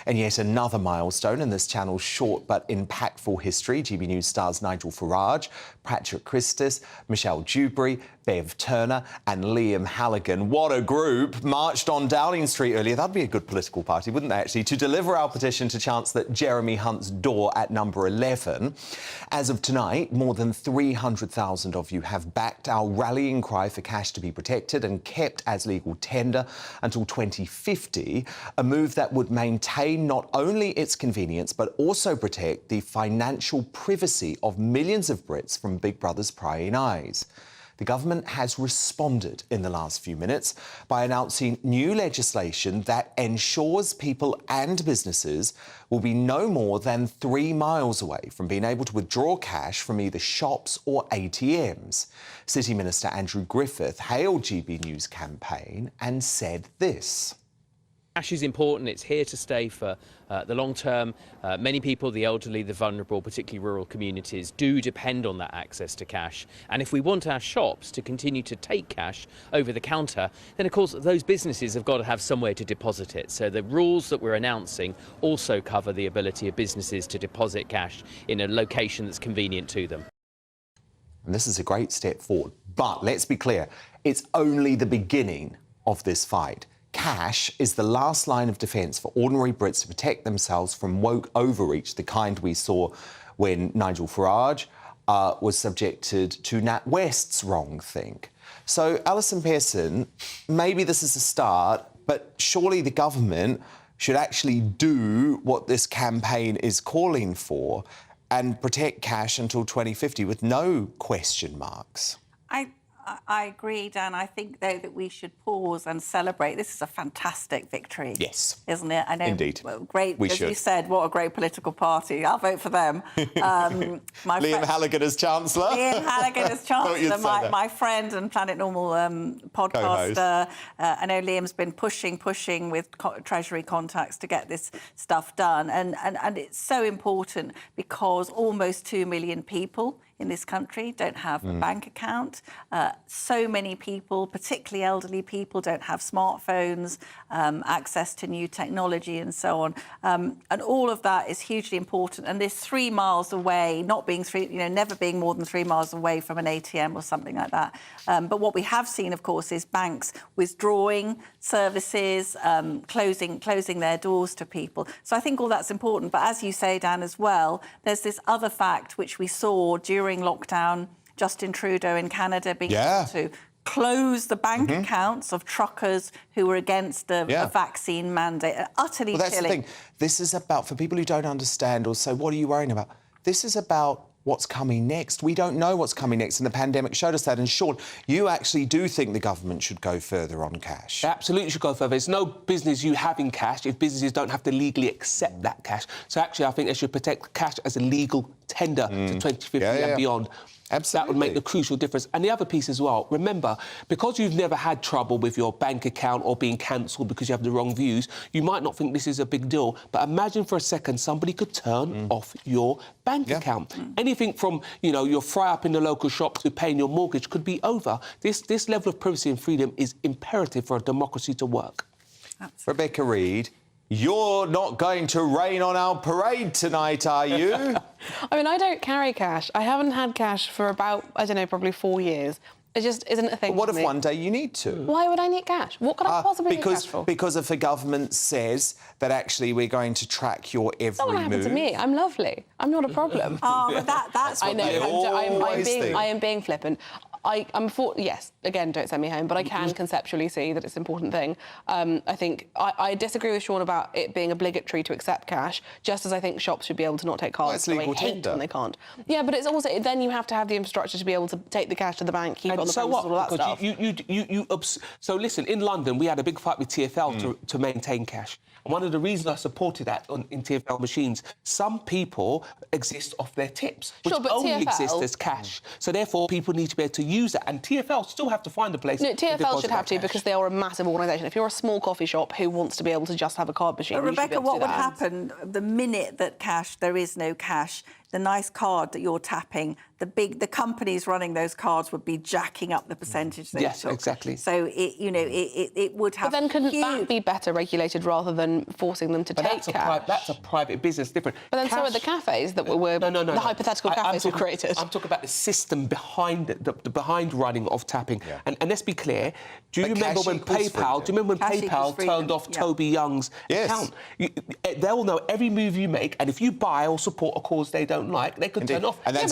And yet another milestone in this channel's short but impactful history. GB News stars Nigel Farage, Patrick Christis, Michelle Dewberry, Bev Turner and Liam Halligan. What a group! Marched on Downing Street earlier. That'd be a good political party, wouldn't they, actually, to deliver our petition to Chancellor Jeremy Hunt's door at number 11. As of tonight, more than 300,000 of you have backed our rallying cry for cash to be protected and kept as legal tender until 2050, a move that would maintain not only its convenience but also protect the financial privacy of millions of Brits from Big Brother's prying eyes. The government has responded in the last few minutes by announcing new legislation that ensures people and businesses will be no more than 3 miles away from being able to withdraw cash from either shops or ATMs. City Minister Andrew Griffith hailed GB News' campaign and said this. Cash is important. It's here to stay for the long term. Many people, the elderly, the vulnerable, particularly rural communities, do depend on that access to cash. And if we want our shops to continue to take cash over the counter, then of course those businesses have got to have somewhere to deposit it. So the rules that we're announcing also cover the ability of businesses to deposit cash in a location that's convenient to them. And this is a great step forward. But let's be clear, it's only the beginning of this fight. Cash is the last line of defence for ordinary Brits to protect themselves from woke overreach, the kind we saw when Nigel Farage was subjected to Nat West's wrongthink. So, Alison Pearson, maybe this is a start, but surely the government should actually do what this campaign is calling for and protect cash until 2050 with no question marks. I agree, Dan. I think, though, that we should pause and celebrate. This is a fantastic victory. Yes. Isn't it? I know. Indeed. Well, great. We as should. you said, what a great political party. I'll vote for them. Liam Halligan as Chancellor. Liam Halligan as Chancellor, my that. Friend and Planet Normal podcaster. I know Liam's been pushing with Treasury contacts to get this stuff done. And it's so important because almost 2 million people in this country don't have a bank account. So many people, particularly elderly people, don't have smartphones, access to new technology and so on. And all of that is hugely important. And this 3 miles away, never being more than 3 miles away from an ATM or something like that. But what we have seen, of course, is banks withdrawing services, closing their doors to people. So I think all that's important. But as you say, Dan, as well, there's this other fact which we saw during lockdown, Justin Trudeau in Canada being able to close the bank accounts of truckers who were against a vaccine mandate. Utterly Well, that's chilling. the thing. This is about, for people who don't understand or say, what are you worrying about? This is about what's coming next. We don't know what's coming next, and the pandemic showed us that. And Sean, you actually do think the government should go further on cash? They absolutely should go further. There's no business you having cash if businesses don't have to legally accept that cash. So actually, I think they should protect cash as a legal tender to 2050 and beyond. Absolutely. That would make the crucial difference. And the other piece as well, remember, because you've never had trouble with your bank account or being cancelled because you have the wrong views, you might not think this is a big deal. But imagine for a second somebody could turn off your bank account. Anything from, your fry-up in the local shop to paying your mortgage could be over. This level of privacy and freedom is imperative for a democracy to work. Rebecca Reid, you're not going to rain on our parade tonight, are you? I mean, I don't carry cash. I haven't had cash for about, probably 4 years. It just isn't a thing. But what for if me. one day you need to? Why would I need cash? What could I possibly need cash for? Because if the government says that actually we're going to track your every It's not going to happen move. to me. I'm lovely. I'm not a problem. But that's what I know. I am being flippant. Yes, again, don't send me home, but I can conceptually see that it's an important thing. I think I disagree with Sean about it being obligatory to accept cash, just as I think shops should be able to not take cards. It's legal I hate tender. when they can't. Yeah, but it's also, then you have to have the infrastructure to be able to take the cash to the bank, keep it on the premises, all that stuff. So listen, in London, we had a big fight with TfL to maintain cash. And one of the reasons I supported that in TfL machines, some people exist off their tips, which only exist as cash. So therefore, people need to be able to use that. And TfL still have to find a place. No, to TfL deposit should have to that because they are a massive organisation. If you're a small coffee shop who wants to be able to just have a card machine, But you should be Rebecca, able to what do would that. happen the minute that there is no cash? The nice card that you're tapping, the companies running those cards would be jacking up the percentage they Yes, took. exactly. So it would have. But then couldn't that be better regulated rather than forcing them to take cash? That's a private business, different. But then so are the cafes that were the hypothetical cafes were created. I'm talking about the system behind it, the behind running of tapping. And let's be clear. Do you remember when PayPal turned off Toby Young's account? They'll know every move you make, and if you buy or support a cause they don't like, they could turn off. And that's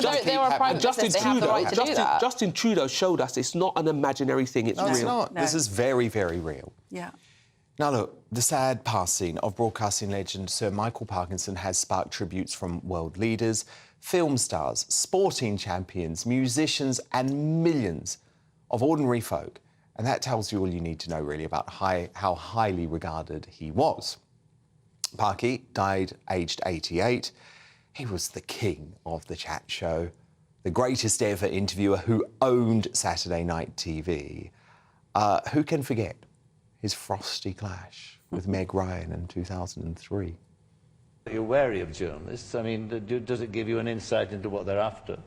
Justin Trudeau showed us it's not an imaginary thing, it's real. It's not. No. This is very, very real. Yeah. Now, look, the sad passing of broadcasting legend Sir Michael Parkinson has sparked tributes from world leaders, film stars, sporting champions, musicians and millions of ordinary folk. And that tells you all you need to know, really, about how highly regarded he was. Parky died aged 88. He was the king of the chat show, the greatest ever interviewer who owned Saturday night TV. Who can forget his frosty clash with Meg Ryan in 2003. You're wary of journalists. I mean, does it give you an insight into what they're after?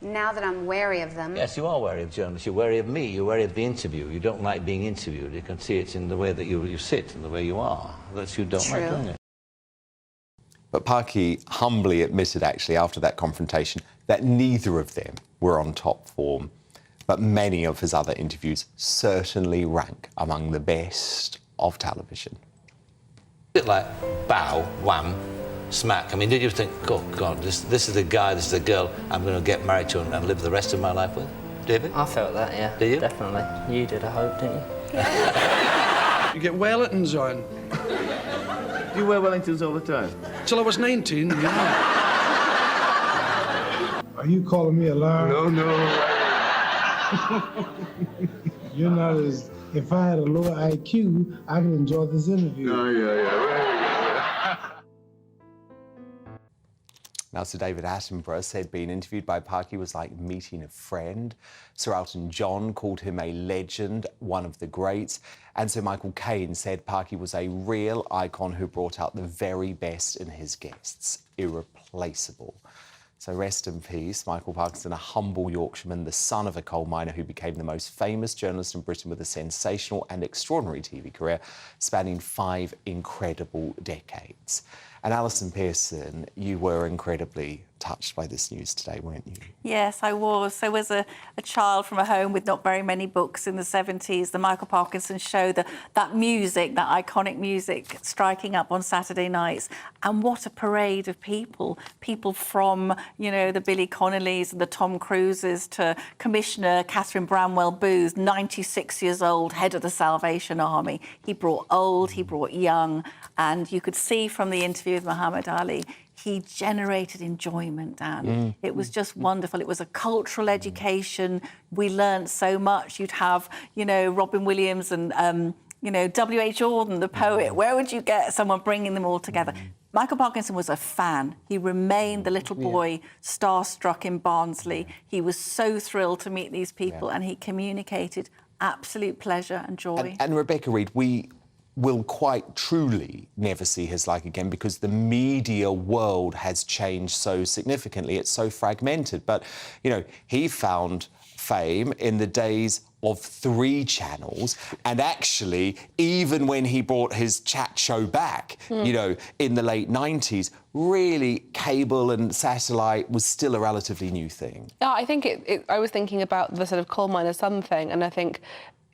Now that I'm wary of them... Yes, you are wary of journalists. You're wary of me. You're wary of the interview. You don't like being interviewed. You can see it in the way that you sit and the way you are. That you don't like doing it. But Parky humbly admitted, actually, after that confrontation, that neither of them were on top form. But many of his other interviews certainly rank among the best of television. A bit like bow, wham, smack. I mean, did you think, oh, God, this is the guy, this is the girl I'm going to get married to and live the rest of my life with? David? I felt that, yeah. Did you? Definitely. You did, I hope, didn't you? You get Wellingtons on. You wear Wellingtons all the time? Till I was 19, yeah. Are you calling me a liar? No. You're not as... If I had a lower IQ, I could enjoy this interview. Oh, yeah. Now, Sir David Attenborough said being interviewed by Parky was like meeting a friend. Sir Elton John called him a legend, one of the greats. And Sir Michael Caine said Parky was a real icon who brought out the very best in his guests. Irreplaceable. So rest in peace, Michael Parkinson, a humble Yorkshireman, the son of a coal miner who became the most famous journalist in Britain with a sensational and extraordinary TV career spanning 5 incredible decades. And Alison Pearson, you were incredibly touched by this news today, weren't you? Yes, I was. So as a child from a home with not very many books in the 70s, the Michael Parkinson show, that music, that iconic music striking up on Saturday nights. And what a parade of people. People from, you know, the Billy Connollys and the Tom Cruises to Commissioner Catherine Bramwell Booth, 96 years old, head of the Salvation Army. He brought old, he brought young. And you could see from the interview with Muhammad Ali, he generated enjoyment, Dan. It was just wonderful. It was a cultural education. We learned so much. You'd have, you know, Robin Williams and, you know, W.H. Auden, the poet. Where would you get someone bringing them all together? Michael Parkinson was a fan. He remained the little boy starstruck in Barnsley. He was so thrilled to meet these people and he communicated absolute pleasure and joy. And Rebecca Reid, we will quite truly never see his like again because the media world has changed so significantly. It's so fragmented. But, you know, he found fame in the days of 3 channels. And actually, even when he brought his chat show back, you know, in the late 90s, really cable and satellite was still a relatively new thing. Yeah, I think I was thinking about the sort of coal miner son thing, and I think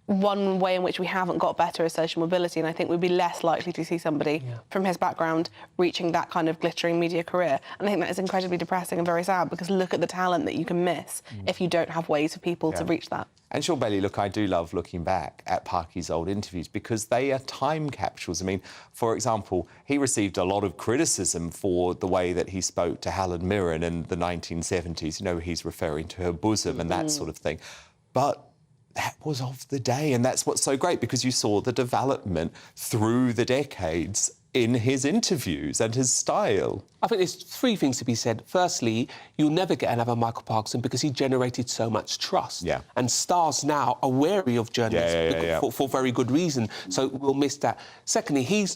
one way in which we haven't got better is social mobility, and I think we'd be less likely to see somebody from his background reaching that kind of glittering media career. And I think that is incredibly depressing and very sad, because look at the talent that you can miss if you don't have ways for people to reach that. And Sean Bailey, look, I do love looking back at Parky's old interviews because they are time capsules. I mean, for example, he received a lot of criticism for the way that he spoke to Helen Mirren in the 1970s. You know, he's referring to her bosom and that sort of thing. But that was of the day, and that's what's so great, because you saw the development through the decades in his interviews and his style. I think there's 3 things to be said. Firstly, you'll never get another Michael Parkinson because he generated so much trust. Yeah. And stars now are wary of journalists for very good reason. So we'll miss that. Secondly, he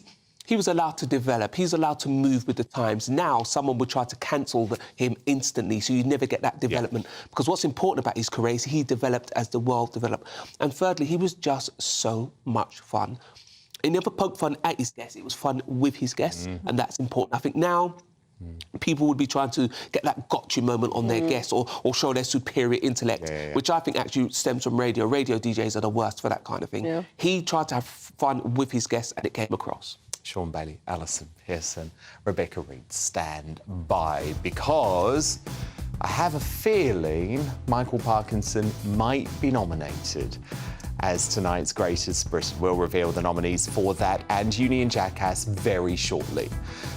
was allowed to develop. He's allowed to move with the times. Now, someone would try to cancel him instantly, so you never get that development. Because what's important about his career is he developed as the world developed. And thirdly, he was just so much fun. He never poked fun at his guests. It was fun with his guests, and that's important. I think now people would be trying to get that gotcha moment on their guests or show their superior intellect, which I think actually stems from radio. Radio DJs are the worst for that kind of thing. He tried to have fun with his guests, and it came across. Sean Bailey, Alison Pearson, Rebecca Reid, stand by, because I have a feeling Michael Parkinson might be nominated as tonight's Greatest Britain. We'll reveal the nominees for that and Union Jackass very shortly.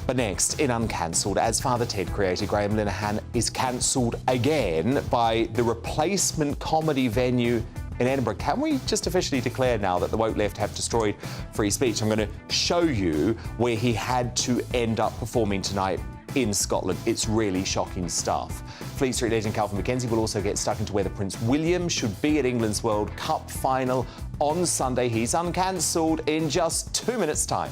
But next, in Uncancelled, as Father Ted creator Graham Linehan is cancelled again by the replacement comedy venue in Edinburgh. Can we just officially declare now that the woke left have destroyed free speech? I'm going to show you where he had to end up performing tonight in Scotland. It's really shocking stuff. Fleet Street legend Calvin Mackenzie will also get stuck into whether Prince William should be at England's World Cup final on Sunday. He's uncancelled in just 2 minutes' time.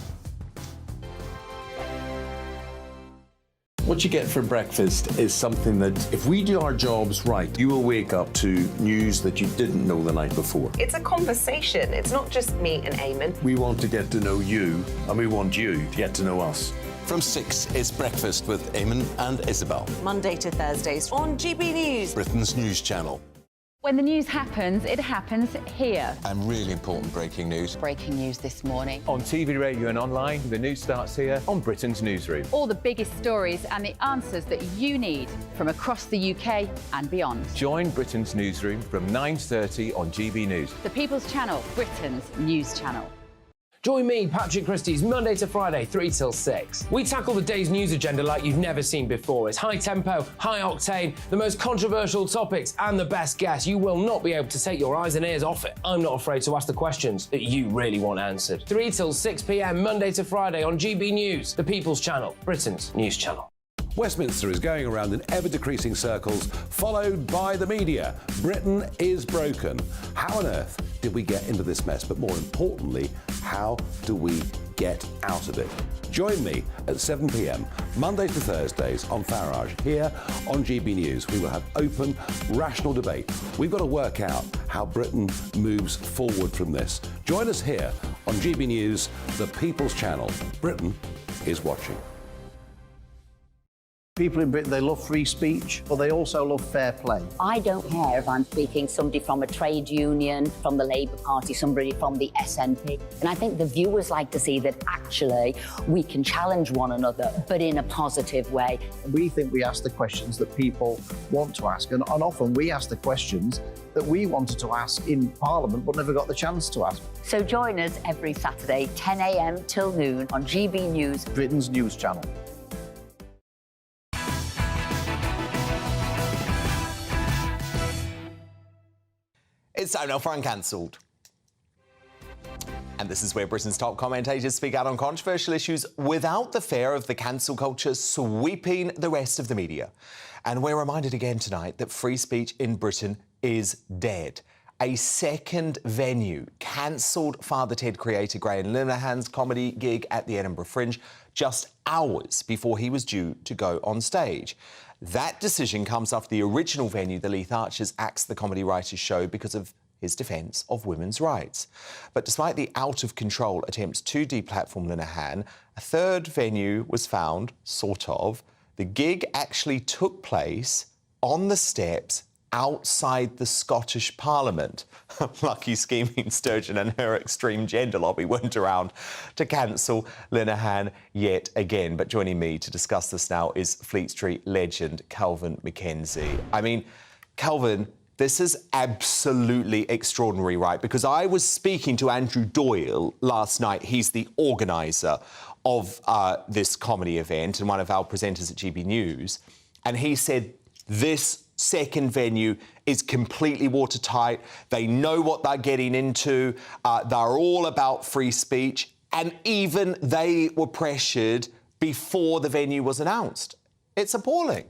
What you get for breakfast is something that, if we do our jobs right, you will wake up to news that you didn't know the night before. It's a conversation. It's not just me and Eamon. We want to get to know you, and we want you to get to know us. From 6, it's Breakfast with Eamon and Isabel. Monday to Thursdays on GB News, Britain's news channel. When the news happens, it happens here. And really important breaking news. Breaking news this morning. On TV, radio and online, the news starts here on Britain's Newsroom. All the biggest stories and the answers that you need from across the UK and beyond. Join Britain's Newsroom from 9:30 on GB News. The People's Channel, Britain's news channel. Join me, Patrick Christie's, Monday to Friday, 3 till 6. We tackle the day's news agenda like you've never seen before. It's high tempo, high octane, the most controversial topics and the best guests. You will not be able to take your eyes and ears off it. I'm not afraid to ask the questions that you really want answered. 3 till 6 p.m, Monday to Friday on GB News, the People's Channel, Britain's news channel. Westminster is going around in ever-decreasing circles, followed by the media. Britain is broken. How on earth did we get into this mess? But more importantly, how do we get out of it? Join me at 7 p.m, Mondays to Thursdays on Farage, here on GB News. We will have open, rational debate. We've got to work out how Britain moves forward from this. Join us here on GB News, the People's Channel. Britain is watching. People in Britain, they love free speech, but they also love fair play. I don't care if I'm speaking somebody from a trade union, from the Labour Party, somebody from the SNP. And I think the viewers like to see that actually we can challenge one another, but in a positive way. We think we ask the questions that people want to ask, and often we ask the questions that we wanted to ask in Parliament but never got the chance to ask. So join us every Saturday, 10 a.m. till noon on GB News, Britain's news channel. It's time now for Uncancelled. And this is where Britain's top commentators speak out on controversial issues without the fear of the cancel culture sweeping the rest of the media. And we're reminded again tonight that free speech in Britain is dead. A second venue cancelled Father Ted creator Graham Linehan's comedy gig at the Edinburgh Fringe just hours before he was due to go on stage. That decision comes after the original venue, the Leith Archers, axed the Comedy Writers' Show because of his defence of women's rights. But despite the out-of-control attempts to deplatform Linehan, a third venue was found, sort of. The gig actually took place on the steps outside the Scottish Parliament. Lucky scheming Sturgeon and her extreme gender lobby weren't around to cancel Linehan yet again. But joining me to discuss this now is Fleet Street legend Calvin Mackenzie. I mean, Calvin, this is absolutely extraordinary, right? Because I was speaking to Andrew Doyle last night. He's the organiser of this comedy event and one of our presenters at GB News. And he said this second venue is completely watertight. They know what they're getting into. They're all about free speech. And even they were pressured before the venue was announced. It's appalling.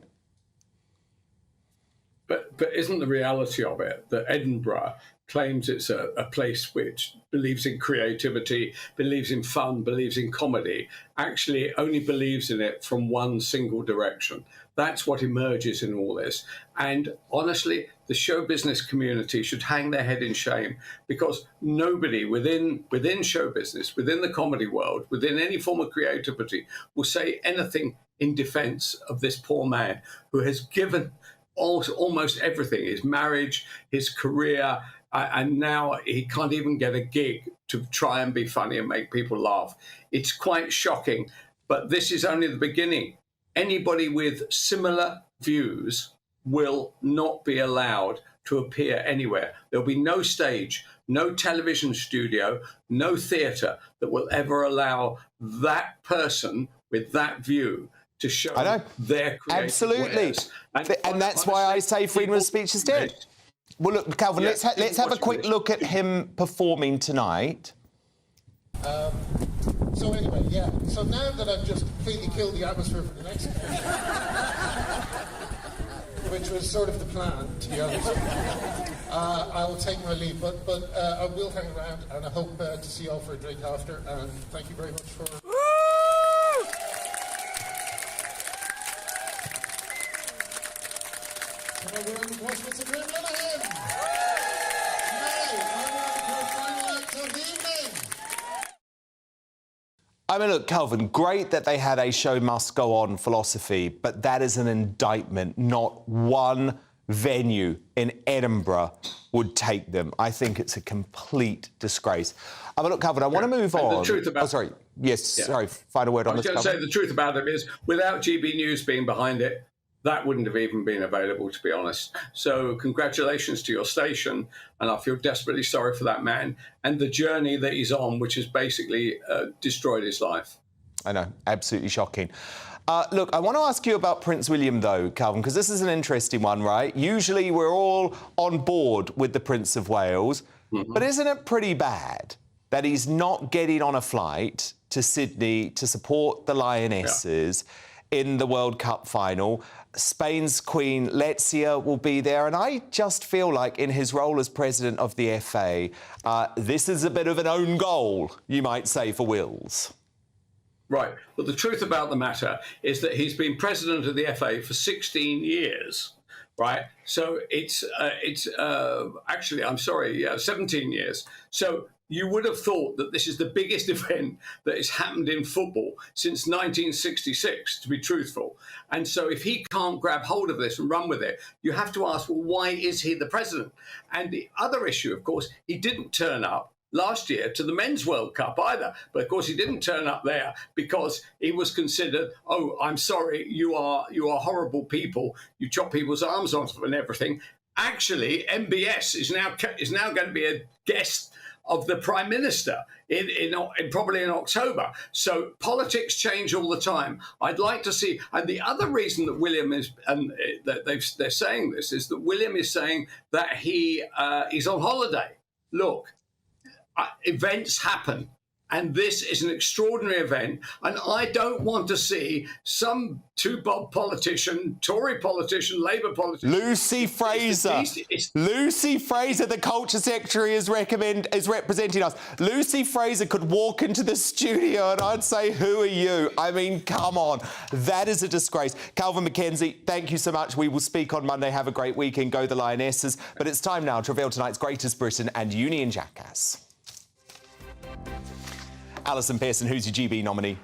But isn't the reality of it that Edinburgh claims it's a place which believes in creativity, believes in fun, believes in comedy, actually only believes in it from one single direction. That's what emerges in all this. And honestly, the show business community should hang their head in shame, because nobody within show business, within the comedy world, within any form of creativity, will say anything in defence of this poor man who has given almost everything, his marriage, his career, and now he can't even get a gig to try and be funny and make people laugh. It's quite shocking, but this is only the beginning. Anybody with similar views will not be allowed to appear anywhere. There'll be no stage, no television studio, no theatre that will ever allow that person with that view to show their creative Absolutely. wares. And that's why I say freedom of speech is dead. Well, look, Calvin, let's have a quick look at him performing tonight. So So anyway, yeah. So now that I've just completely killed the atmosphere for the next which was sort of the plan, to be honest, I will take my leave. But I will hang around, and I hope to see you all for a drink after. And thank you very much for. Can I round of applause for Sir Linehan? Final act of the evening. I mean, look, Calvin, great that they had a show must go on philosophy, but that is an indictment. Not one venue in Edinburgh would take them. I think it's a complete disgrace. But look, Calvin, I want to move on. The truth about... Oh, sorry. Yes, yeah. sorry. Final word on this. I was going to say the truth about it is, without GB News being behind it, that wouldn't have even been available, to be honest. So congratulations to your station, and I feel desperately sorry for that man and the journey that he's on, which has basically destroyed his life. I know, absolutely shocking. Look, I want to ask you about Prince William, though, Calvin, because this is an interesting one, right? Usually we're all on board with the Prince of Wales, but isn't it pretty bad that he's not getting on a flight to Sydney to support the Lionesses in the World Cup final? Spain's Queen Letizia will be there, and I just feel like in his role as president of the FA, this is a bit of an own goal, you might say, for Wills. Right. But the truth about the matter is that he's been president of the FA for 16 years, right? So it's actually, I'm sorry, 17 years. So you would have thought that this is the biggest event that has happened in football since 1966, to be truthful. And so if he can't grab hold of this and run with it, you have to ask, well, why is he the president? And the other issue, of course, he didn't turn up last year to the Men's World Cup either. But of course, he didn't turn up there because he was considered, oh, I'm sorry, you are horrible people. You chop people's arms off and everything. Actually, MBS is now going to be a guest of the Prime Minister in probably in October. So politics change all the time. I'd like to see, and the other reason that William is, and that they're saying this, is that William is saying that he's on holiday. Look, events happen. And this is an extraordinary event. And I don't want to see some two-bob politician, Tory politician, Labour politician. Lucy Fraser. Lucy Fraser, the Culture Secretary, is representing us. Lucy Fraser could walk into the studio and I'd say, who are you? I mean, come on. That is a disgrace. Calvin McKenzie, thank you so much. We will speak on Monday. Have a great weekend. Go the Lionesses. But it's time now to reveal tonight's Greatest Britain and Union Jackass. Alison Pearson, who's your GB nominee?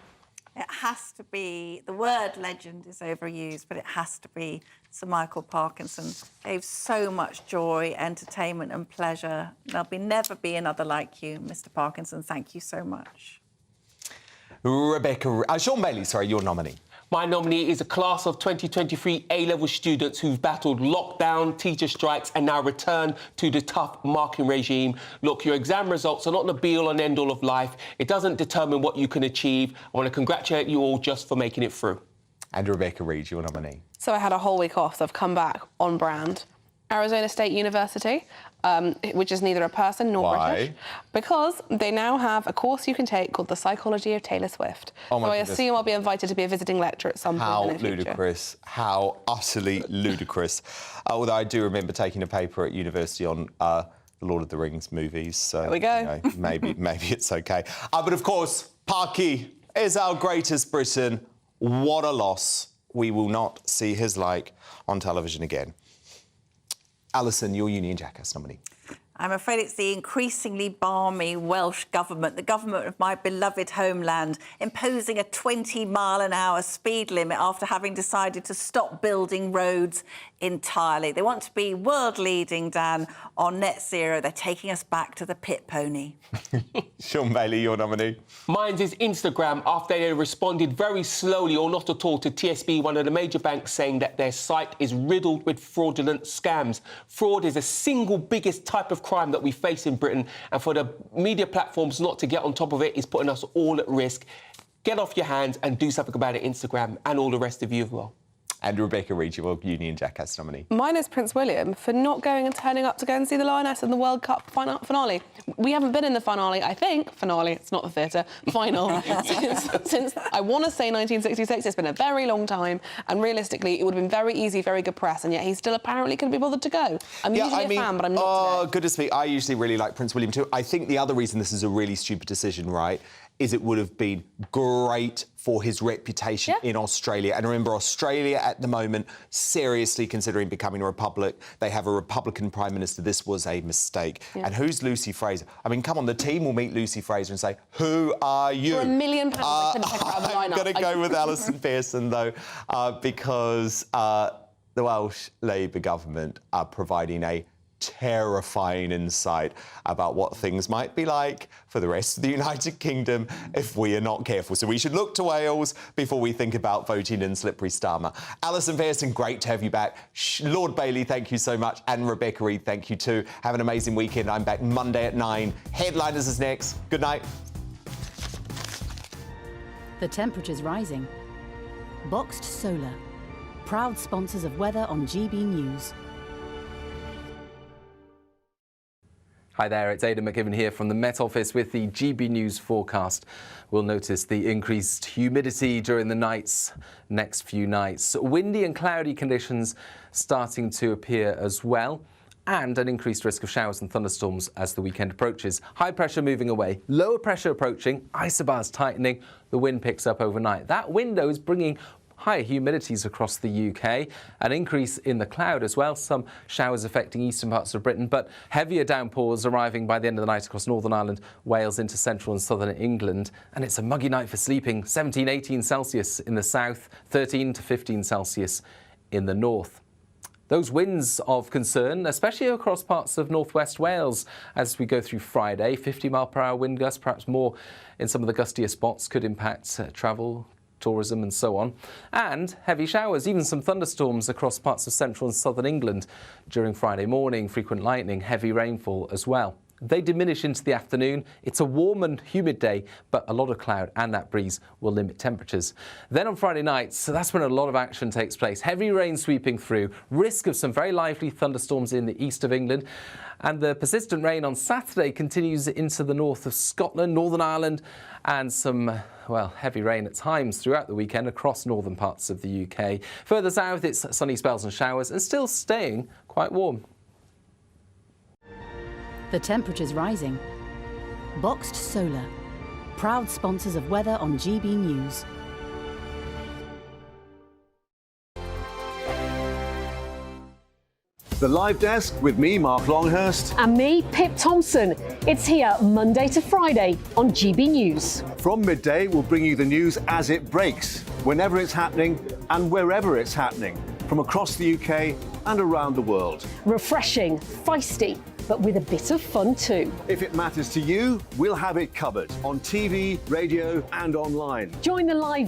It has to be, the word legend is overused, but it has to be Sir Michael Parkinson. Gave so much joy, entertainment and pleasure. There'll never be another like you, Mr. Parkinson. Thank you so much. Sean Bailey, sorry, your nominee. My nominee is a class of 2023 A-level students who've battled lockdown, teacher strikes and now returned to the tough marking regime. Look, your exam results are not the be-all and end-all of life. It doesn't determine what you can achieve. I want to congratulate you all just for making it through. And Rebecca Reid, your nominee. So I had a whole week off, so I've come back on brand. Arizona State University, which is neither a person nor British, because they now have a course you can take called The Psychology of Taylor Swift. Oh my so I goodness. assume I'll be invited to be a visiting lecturer at some point in the future. How ludicrous. How utterly ludicrous. Although I do remember taking a paper at university on the Lord of the Rings movies. So, there we go. You know, maybe it's OK. But of course, Parky is our Greatest Britain. What a loss. We will not see his like on television again. Alison, your Union Jackass nominee. I'm afraid it's the increasingly balmy Welsh government, the government of my beloved homeland, imposing a 20-mile-an-hour speed limit after having decided to stop building roads entirely. They want to be world-leading, Dan, on net zero. They're taking us back to the pit pony. Sean Bailey, your nominee. Mine is Instagram, after they responded very slowly or not at all to TSB, one of the major banks, saying that their site is riddled with fraudulent scams. Fraud is the single biggest type of crime that we face in Britain, and for the media platforms not to get on top of it is putting us all at risk. Get off your hands and do something about it, Instagram, and all the rest of you as well. And Rebecca Reid, your Union Jackass nominee. Mine is Prince William for not going and turning up to go and see the Lioness in the World Cup finale. We haven't been in the finale, I think, it's not the theatre, final, since I want to say 1966. It's been a very long time, and realistically, it would have been very easy, very good press, and yet he still apparently couldn't be bothered to go. I'm usually a fan, but I'm not Oh, today. goodness me, I usually really like Prince William too. I think the other reason this is a really stupid decision, right, is it would have been great for his reputation in Australia. And remember, Australia at the moment, seriously considering becoming a republic. They have a Republican Prime Minister. This was a mistake. And who's Lucy Fraser? I mean, come on, the team will meet Lucy Fraser and say, who are you? For £1 million, I couldn't pick her out of the lineup. I'm going to go with Alison Pearson, though, because the Welsh Labour government are providing a terrifying insight about what things might be like for the rest of the United Kingdom if we are not careful. So we should look to Wales before we think about voting in Slippery Starmer. Alison Pearson, great to have you back. Lord Bailey, thank you so much. And Rebecca Reid, thank you too. Have an amazing weekend. I'm back Monday at 9. Headliners is next. Good night. The temperature's rising. Boxed Solar, proud sponsors of weather on GB News. Hi there, it's Aidan McKibben here from the Met Office with the GB News forecast. We'll notice the increased humidity during the next few nights. Windy and cloudy conditions starting to appear as well, and an increased risk of showers and thunderstorms as the weekend approaches. High pressure moving away, lower pressure approaching, isobars tightening, the wind picks up overnight. That window is bringing higher humidities across the UK, an increase in the cloud as well, some showers affecting eastern parts of Britain, but heavier downpours arriving by the end of the night across Northern Ireland, Wales into central and southern England. And it's a muggy night for sleeping, 17, 18 Celsius in the south, 13 to 15 Celsius in the north. Those winds of concern, especially across parts of northwest Wales as we go through Friday. 50-mile-per-hour wind gusts, perhaps more in some of the gustier spots, could impact travel, tourism and so on. And heavy showers, even some thunderstorms across parts of central and southern England during Friday morning, frequent lightning, heavy rainfall as well. They diminish into the afternoon. It's a warm and humid day, but a lot of cloud and that breeze will limit temperatures. Then on Friday night, so that's when a lot of action takes place. Heavy rain sweeping through, risk of some very lively thunderstorms in the east of England. And the persistent rain on Saturday continues into the north of Scotland, Northern Ireland, and some, well, heavy rain at times throughout the weekend across northern parts of the UK. Further south, it's sunny spells and showers and still staying quite warm. The temperature's rising. Boxed Solar, proud sponsors of weather on GB News. The Live Desk with me, Mark Longhurst. And me, Pip Thompson. It's here Monday to Friday on GB News. From midday, we'll bring you the news as it breaks, whenever it's happening and wherever it's happening, from across the UK and around the world. Refreshing, feisty, but with a bit of fun too. If it matters to you, we'll have it covered on TV, radio and online. Join the Live